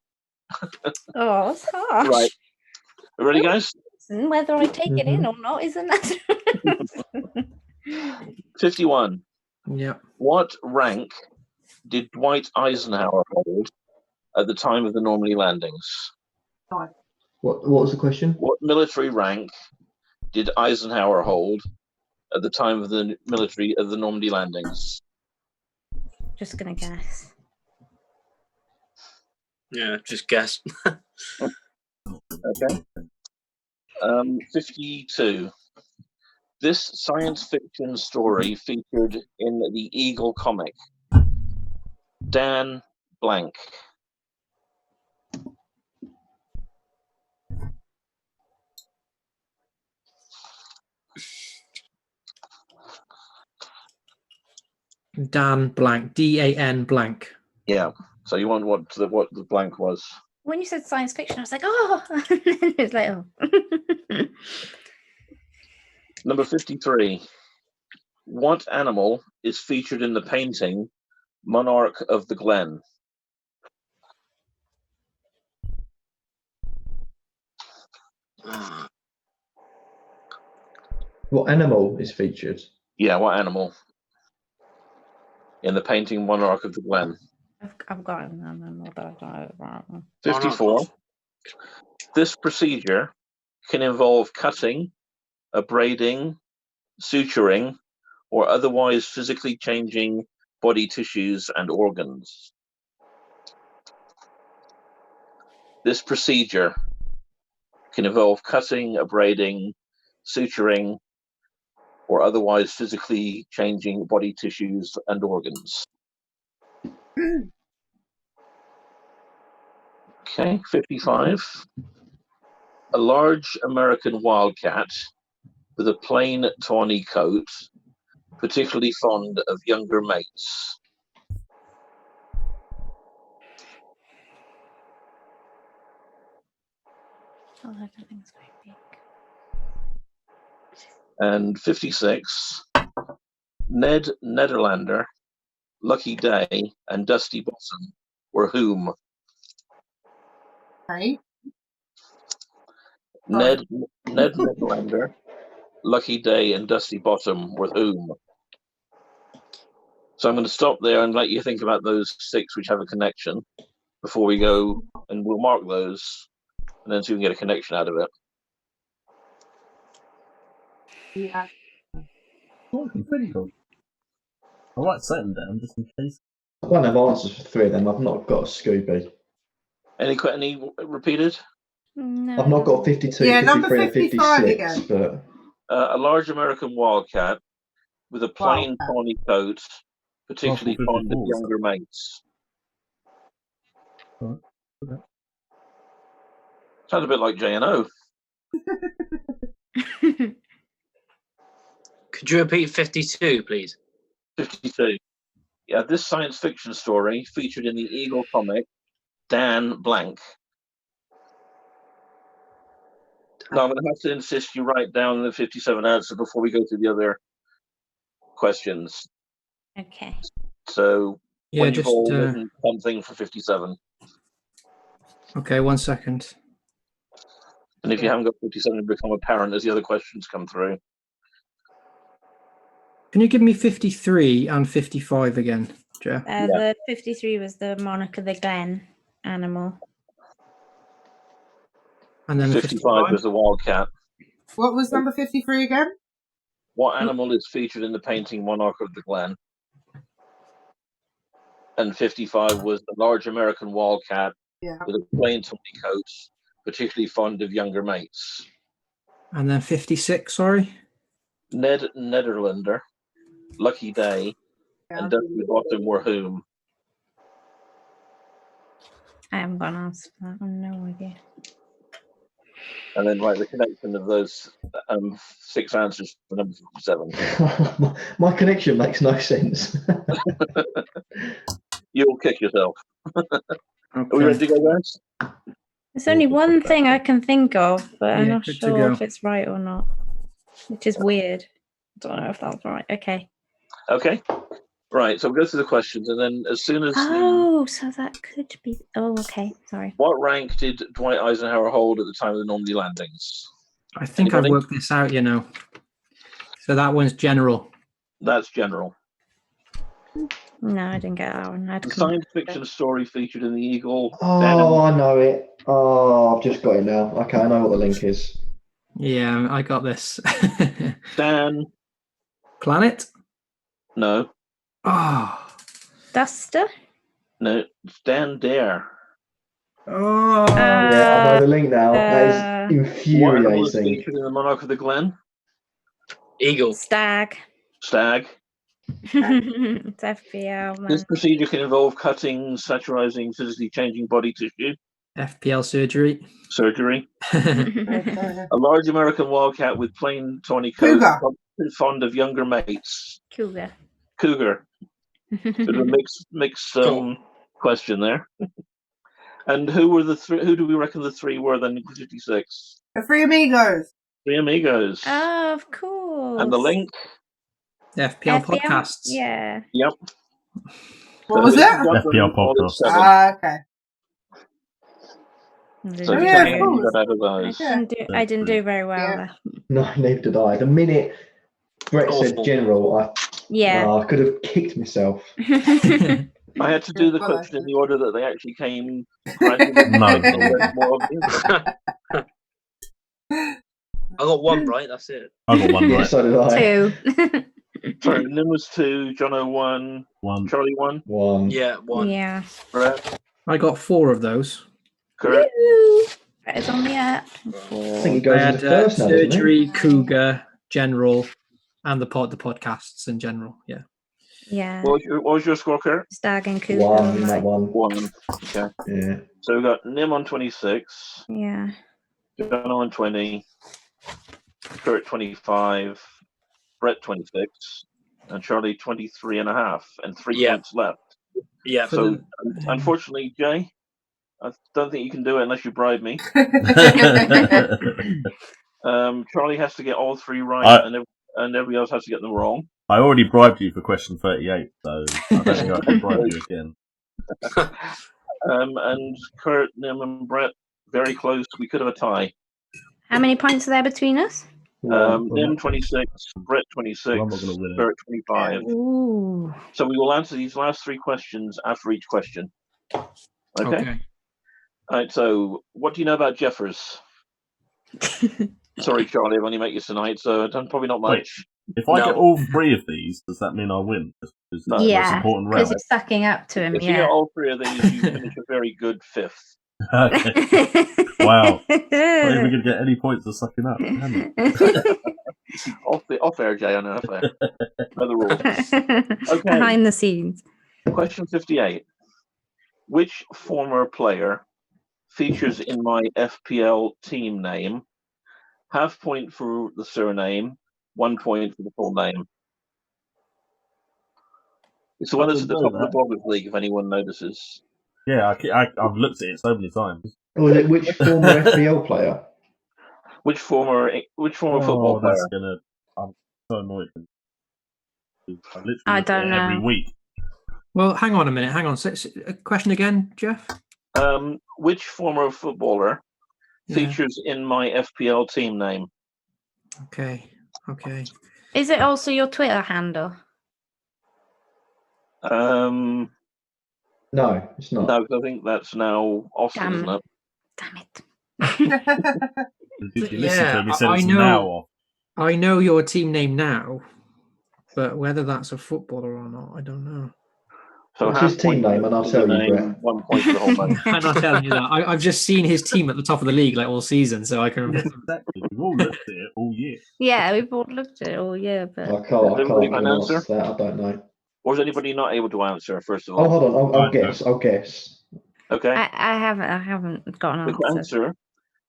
Oh, it's harsh. Right. Ready, guys? Whether I take it in or not is another. 51. Yeah. What rank did Dwight Eisenhower hold at the time of the Normandy landings? What was the question? What military rank did Eisenhower hold at the time of the Normandy landings? Just gonna guess. Yeah, just guess. Okay. 52. This science fiction story featured in the Eagle comic. Dan blank. Dan blank. Dan blank. Yeah. So you want what the blank was? When you said science fiction, I was like, oh, it's like, oh. Number 53. What animal is featured in the painting Monarch of the Glen? What animal is featured? Yeah, what animal in the painting Monarch of the Glen? I've got it. 54. This procedure can involve cutting, abrading, suturing, or otherwise physically changing body tissues and organs. This procedure can involve cutting, abrading, suturing, or otherwise physically changing body tissues and organs. Okay, 55. A large American wildcat with a plain tawny coat, particularly fond of younger mates. Oh, I don't think it's very big. And 56. Ned Nederlander, Lucky Day, and Dusty Bottom were whom? Okay. Ned Nederlander, Lucky Day, and Dusty Bottom were whom? So I'm going to stop there and let you think about those 6 which have a connection before we go, and we'll mark those, and then see if we can get a connection out of it. Yeah. Pretty cool. I might set them down just in case. I don't have answers for 3 of them. I've not got a Scooby. Any repeated? No, I've not got 52, Yeah, number 53, and 55 56. again. But A large American wildcat with a plain Wildcat. tawny coat, particularly Oh, fond of 54, younger mates. Right. Okay. Sounds a bit like J&O. Could you repeat 52, please? 52. Yeah, this science fiction story featured in the Eagle comic Dan blank. Now I'm going to have to insist you write down the 57 answer before we go to the other questions. Okay. So Yeah, when you've just all written something for 57, okay. 1 second. and if you haven't got 57, it'll become apparent as the other questions come through. Can you give me 53 and 55 again, Geoff? The 53 was the Monarch of the Glen animal. And then 55 was the wildcat. What was number 53 again? What animal is featured in the painting Monarch of the Glen? And 55 was the large American wildcat with a plain tawny coat, particularly fond of younger mates. And then 56, sorry? Ned Nederlander, Lucky Day, and Dusty Bottom were whom? I haven't got an answer for that one, no idea. And then write the connection of those 6 answers for number 57. my connection makes no sense. You'll kick yourself. Okay. Are we ready to go, guys? There's only one thing I can think of, but I'm not good to sure go. if it's right or not, which is weird. I don't know if that's right. Okay. Okay. Right, so we'll go through the questions, and then as soon as so that could be. Oh, okay. Sorry. what rank did Dwight Eisenhower hold at the time of the Normandy landings? I think Anybody? I've worked this out, you know. So that one's general. That's general. No, I didn't get that one. The science fiction story featured in the Eagle. Oh, I know it. Oh, I've just got it now. Okay, I know what the link is. Yeah, I got this. Dan. Planet? No. Oh. Duster? No, it's Dan Dare. Oh, Yeah, I know the link now. That is What animal is infuriating. featured in the Monarch of the Glen? Eagle. Stag. Stag. It's FPL, man. This procedure can involve cutting, saturizing, physically changing body tissue. FPL surgery. Surgery. A large American wildcat with plain tawny coat, fond of younger mates. Cougar. Cougar. Bit of a mixed question there. And who were the three? Who do we reckon the three were then in 56? The Three Amigos. Three Amigos. Oh, of course. And the link? FPL podcasts. Yeah. Yep. What was it? FPL podcast. Okay. So yeah, of course. you got out of those. I didn't do very well there. No, neither did I. The minute Brett said general, I could have kicked myself. I had to do the question in the order that they actually came. I got one right, that's it. I got one right. So did I. 2. Sorry, Nim was 2, Jono 1, Charlie 1. 1. Yeah, 1. Yeah. Brett. I got 4 of those. Correct. Brett is on the up. I think he goes I into first now, doesn't he? surgery, cougar, general, and the podcasts in general. Yeah. Yeah. What was your score, Kurt? Stag and cougar. 1, that one. 1. Okay. Yeah. So we got Nim on 26. Yeah. Jono on 20. Kurt 25. Brett 26. And Charlie 23 and a half. And 3 points left. Yeah. So unfortunately, Jay, I don't think you can do it unless you bribe me. Charlie has to get all 3 right, and everybody else has to get them wrong. I already bribed you for question 38, so I don't think I can bribe you again. And Kurt, Nim, and Brett, very close. We could have a tie. How many points are there between us? Nim 26, Brett 26, Kurt 25. Ooh. So we will answer these last 3 questions after each question. Okay. All right, so what do you know about Jeffers? Sorry, Charlie, I've only met you tonight, so probably not much. If I get all 3 of these, does that mean I win? Is that the most important round? Because you're sucking up to him. If you get all 3 of these, you finish a very good 5th. Okay. Wow. Not even going to get any points for sucking up. Off air, Jay, I know. Off air. Know the rules. Okay. Behind the scenes. Question 58. Which former player features in my FPL team name? Half point for the surname, 1 point for the full name. It's the one that's at the top of the Bloggers League, if anyone notices. Yeah, I've looked at it so many times. Oh, is it which former FPL player? Which former football player? I'm so annoyed. I don't know. Every week. Well, hang on a minute. Hang on. A question again, Geoff? Which former footballer features in my FPL team name? Okay. Is it also your Twitter handle? No, it's not. No, I think that's now Austin, isn't it? Damn it. Did you listen to him? He said it's now off. I know your team name now, but whether that's a footballer or not, I don't know. So what's his team name? And I'll tell you, Brett. 1 point for the whole month. I'm not telling you that. I've just seen his team at the top of the league all season, so I can remember. Exactly. We've all looked at it all year. Yeah, we've all looked at it all year, but I can't answer that. I don't know. Or is anybody not able to answer, first of all? Oh, hold on. I'll guess. Okay. I haven't got an answer.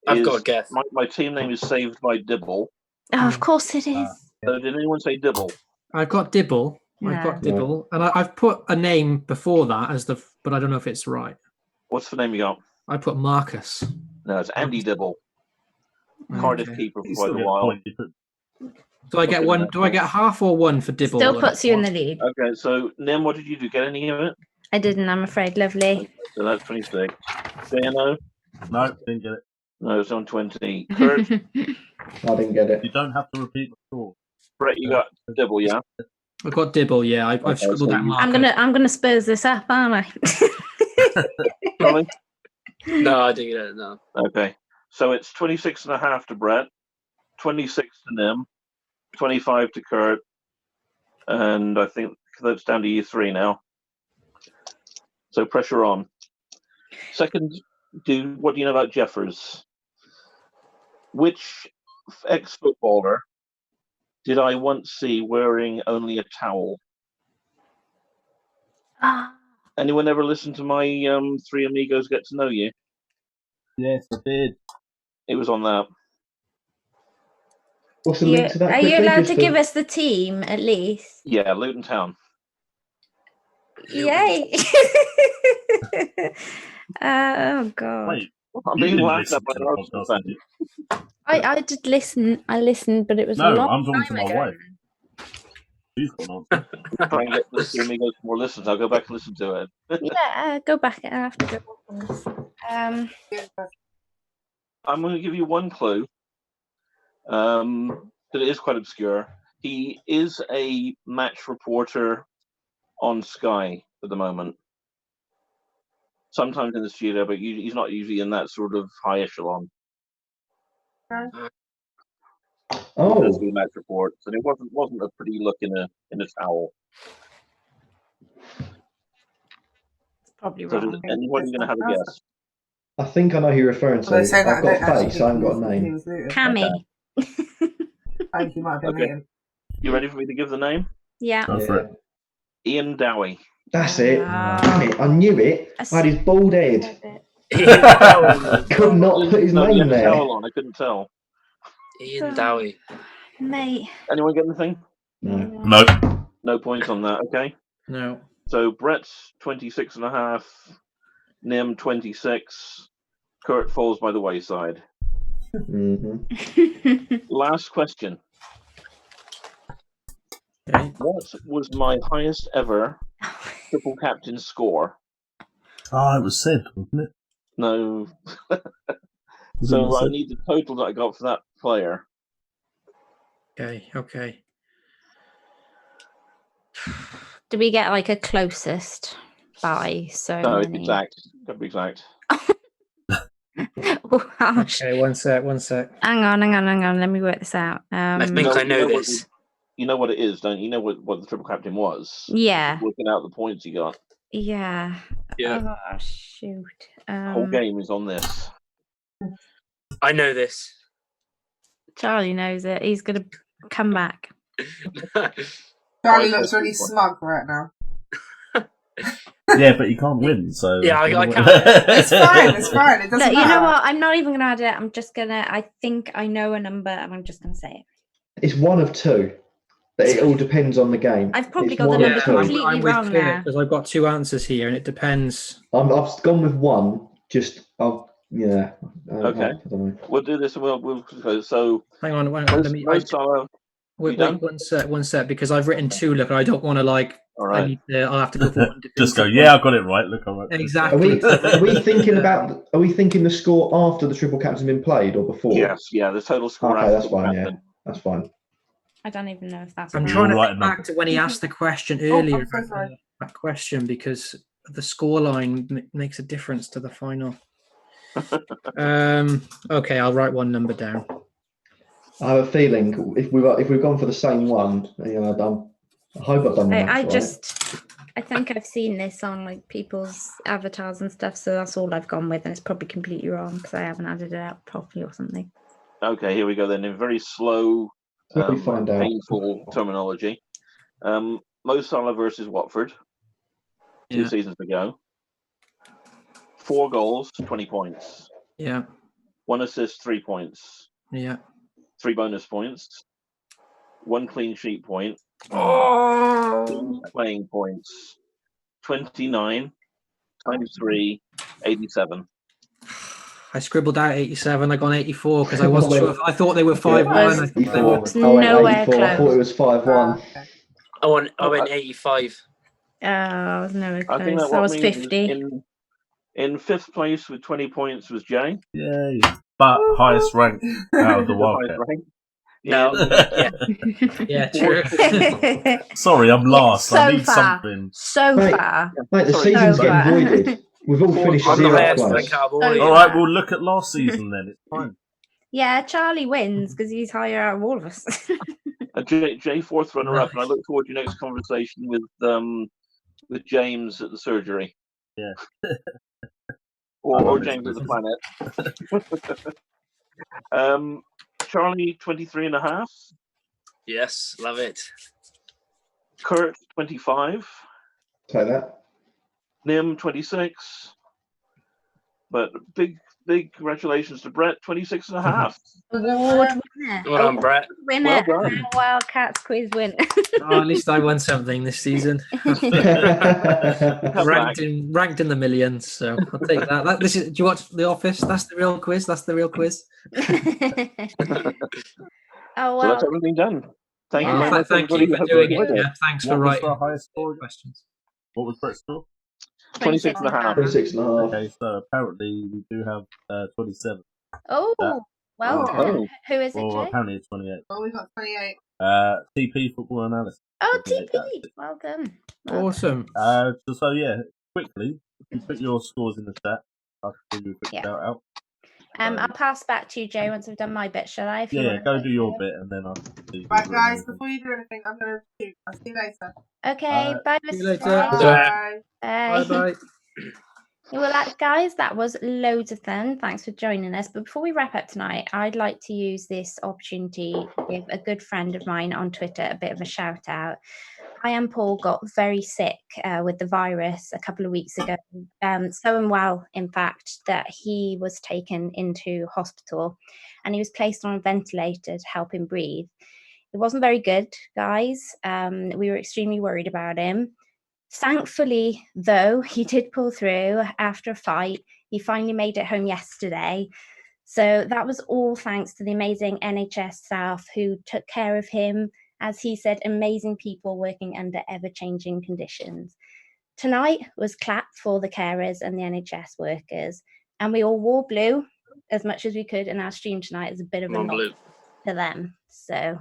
I've got a guess. My team name is Saved by Dibble. Oh, of course it is. So did anyone say Dibble? I've got Dibble. And I've put a name before that but I don't know if it's right. What's the name you got? I put Marcus. No, it's Andy Dibble. Cardiff keeper for quite a while. Do I get one? Do I get half or 1 for Dibble? Still puts you in the lead. Okay, so Nim, what did you do? Get any of it? I didn't, I'm afraid. Lovely. So that's 26. Dano? No, didn't get it. No, it's on 20. Kurt? I didn't get it. You don't have to repeat the score. Brett, you got Dibble, yeah? I've got Dibble, yeah. I've scribbled that. I'm gonna spurs this up, aren't I? Charlie? No, I didn't get it. No. Okay, so it's 26 and a half to Brett, 26 to Nim, 25 to Kurt, and I think that's down to you 3 now. So pressure on. Second What do you know about Jeffers? Which ex-footballer did I once see wearing only a towel? Anyone ever listen to my Three Amigos Get to Know You? Yes, I did. It was on that. What's the link to that? Are you quickly? allowed Just to give us the team at least? Yeah, Luton Town. Yay! Oh God! Wait, I'm you being didn't laughed listen at by to the the Arsenal podcast, fan. did you? I did listen. I listened, but it was a No, long I'm talking to time my ago. wife. She's got an answer. Try and get the Three Amigos more listens. I'll go back and listen to it. Yeah, go back. I have to go back on this. I'm going to give you one clue. That it is quite obscure. He is a match reporter on Sky at the moment. Sometimes in the studio, but he's not usually in that sort of high echelon. He does do match reports, and it wasn't a pretty look in a towel. Probably So wrong. does anybody going to have a guess? I think I know who you're referring to. Although saying that, I've got I a don't actually face, I haven't think got a he name. was Luton. Cammy. I think he might have been Okay. Luton. You ready for me to give the name? Yeah. Go for it. Ian Dowie. That's it. Damn it, I knew it. I had his bald head. Could not put his name there. I couldn't tell. Ian Dowie. Mate. Anyone get anything? No. Nope. No points on that. Okay. No. So Brett's 26.5, Nim 26, Kurt falls by the wayside. Mm-hmm. Last question. Okay. What was my highest ever triple captain score? Oh, it was Sid, wasn't it? No. Was it So not I Sid? need the total that I got for that player. Okay. Do we get like a closest by so No, it's many? exact. Got to be exact. Oh, gosh. Okay, one sec. Hang on. Let me work this out. I think I know this. You know what it is, don't you? You know what the triple captain was? Yeah. Working out the points you got. Yeah. Yeah. Oh, shoot. The whole game is on this. I know this. Charlie knows it. He's going to come back. Charlie looks really smug right now. Yeah, but you can't win, so... Yeah, I can't. It's fine. It doesn't Look, matter. you know what? I'm not even going to add it. I'm just going to... I think I know a number and I'm just going to say it. It's one of two. But it all depends on the game. I've probably It's got the one of number two. completely I'm with wrong Kurt now. because I've got two answers here, and it depends. I've gone with one. Just, yeah. Okay. I don't know. We'll do this. We'll go. So Hang on. Let me. you done? One sec, because I've written two. Look, I don't want to like. All right. I'll have to go for one. Just go, yeah, I got it right. Look, I'm right. Exactly. Are we thinking the score after the triple captain's been played or before? Yes. Yeah. The total score. Okay, after that's the fine. captain. Yeah, that's fine. I don't even know if that's I'm right. trying to Right think number. back to when he asked the question earlier. I'm so sorry. That question, because the scoreline makes a difference to the final. Okay, I'll write one number down. I have a feeling if we've gone for the same one, I hope I've done the maths I think I've seen this on like people's avatars and stuff, so that's all I've gone with, and it's probably completely wrong because I haven't added it out properly or something. Okay. Here we go. Then in very slow, Let me find out. painful terminology. Mo Salah versus Watford 2 seasons ago. 4 goals, 20 points. Yeah. 1 assist, 3 points. Yeah. 3 bonus points. 1 clean sheet point. 2 playing points. 29 times 3, 87. I scribbled out 87. I got 84 because I wasn't sure. I thought they were 5-1. I thought they were. Nowhere 84. I thought it was 5-1. I went 85. I was nowhere I think close. that I was means 50. in 5th place with 20 points was Jay. Yay. But highest rank out of the Wildcat. No. Yeah, true. Sorry, I'm last. I So need far. something. So Mate. far. Mate, the Sorry. season's So getting far. voided. We've all finished I'm the 0th highest place. rank out of all of you. All right, we'll look at last season then. It's fine. Yeah, Charlie wins because he's higher out of all of us. Jay 4th runner-up, and I look forward to your next conversation with James at the surgery. Yeah. or James of the Planet. Charlie, 23.5. Yes, love it. Kurt, 25. Take that. Nim, 26. But big congratulations to Brett, 26.5. Award winner. Well done, Brett. Winner. Well done. And Wildcats quiz winner. Oh, at least I won something this season. ranked in the millions, so I'll take that. Do you watch The Office? That's the real quiz. Oh well. So that's everything done. Thank you very much. Thank you for doing it. Yeah, thanks for writing the highest score? questions. What was Brett's score? 26.5. 26.5. Okay, so apparently we do have 27. Oh, well done. Who is it, Well, Jay? apparently it's 28. Oh, we got 28. TP Football Analysis. Oh, TP. Well done. Awesome. So yeah, quickly, if you put your scores in the chat, I'll give you a quick shout out. I'll pass back to you, Jay, once I've done my bit, shall I? Yeah, go do your bit and then I'll see. Right, guys, before you do anything, I'm going to shoot. I'll see you later. Okay, bye. See you later. Bye. Bye. Well, guys, that was loads of fun. Thanks for joining us. But before we wrap up tonight, I'd like to use this opportunity to give a good friend of mine on Twitter a bit of a shout out. I and Paul got very sick with the virus a couple of weeks ago. So unwell, in fact, that he was taken into hospital and he was placed on a ventilator to help him breathe. It wasn't very good, guys. We were extremely worried about him. Thankfully, though, he did pull through after a fight. He finally made it home yesterday. So that was all thanks to the amazing NHS staff who took care of him. As he said, amazing people working under ever-changing conditions. Tonight was clap for the carers and the NHS workers. And we all wore blue as much as we could in our stream tonight as a bit of a nod to them. So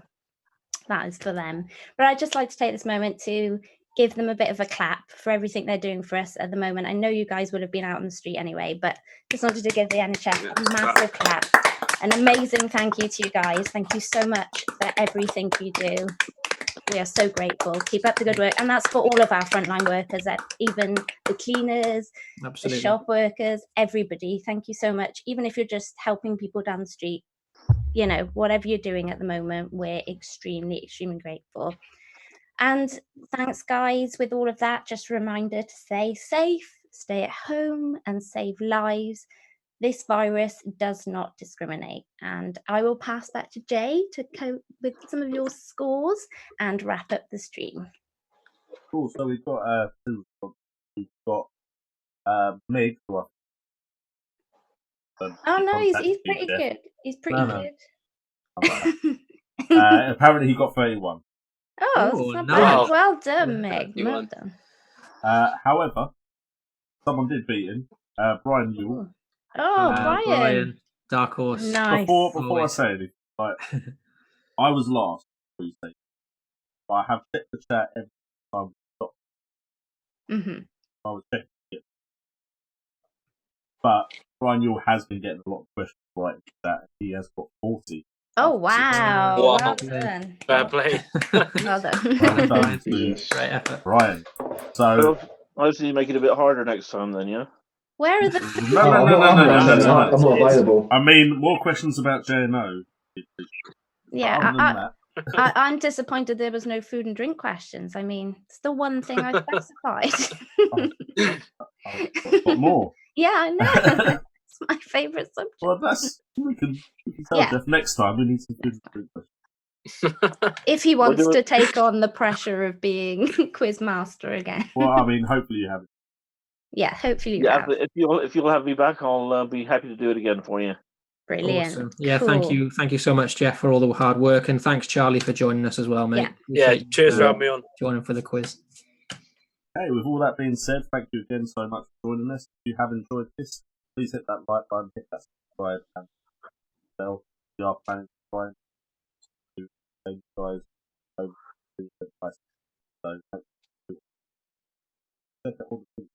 that is for them. But I'd just like to take this moment to give them a bit of a clap for everything they're doing for us at the moment. I know you guys would have been out on the street anyway, but just wanted to give the NHS a massive clap. An amazing thank you to you guys. Thank you so much for everything you do. We are so grateful. Keep up the good work. And that's for all of our frontline workers, even the cleaners, the shop workers, everybody. Thank you so much. Even if you're just helping people down the street, you know, whatever you're doing at the moment, we're extremely, extremely grateful. And thanks, guys. With all of that, just a reminder to stay safe, stay at home, and save lives. This virus does not discriminate. And I will pass back to Jay to cope with some of your scores and wrap up the stream. Cool. So we've got we've got Meg. Oh no, he's pretty good. He's pretty good. Apparently he got 31. Oh, that's not bad. Well done, Meg. Well done. However, someone did beat him. Brian Newell. Oh, Brian. Dark horse. Nice. Before I say anything, like, I was last. But I have checked the chat every time we stopped. I was checking it. But Brian Newell has been getting a lot of questions right in that. He has got 40. Oh, wow. Wow. Well done. Fair play. Well done. Great effort. Brian. So obviously make it a bit harder next time then, yeah? Where are the... No. I'm not available. I mean, more questions about J&O. Yeah, I'm disappointed there was no food and drink questions. I mean, it's the one thing I specified. What more? Yeah, I know. It's my favourite subject. Well, we can tell Geoff next time we need some food and drink questions. If he wants to take on the pressure of being quiz master again. Well, I mean, hopefully you have it. Yeah, hopefully you have. If you'll have me back, I'll be happy to do it again for you. Brilliant. Awesome. Yeah, cool. Thank you so much, Geoff, for all the hard work, and thanks, Charlie, for joining us as well, mate. Yeah, cheers for having me on. Joining for the quiz. Hey, with all that being said, thank you again so much for joining us. If you have enjoyed this, please hit that like button, hit that subscribe, and bell. We are planning to try and do guys over to the advice. So thank you. Check out all the things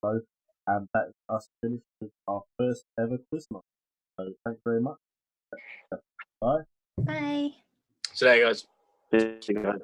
below, and that is us finished with our first ever quiz night. So thank you very much. Bye. Bye. So there you guys. See you guys.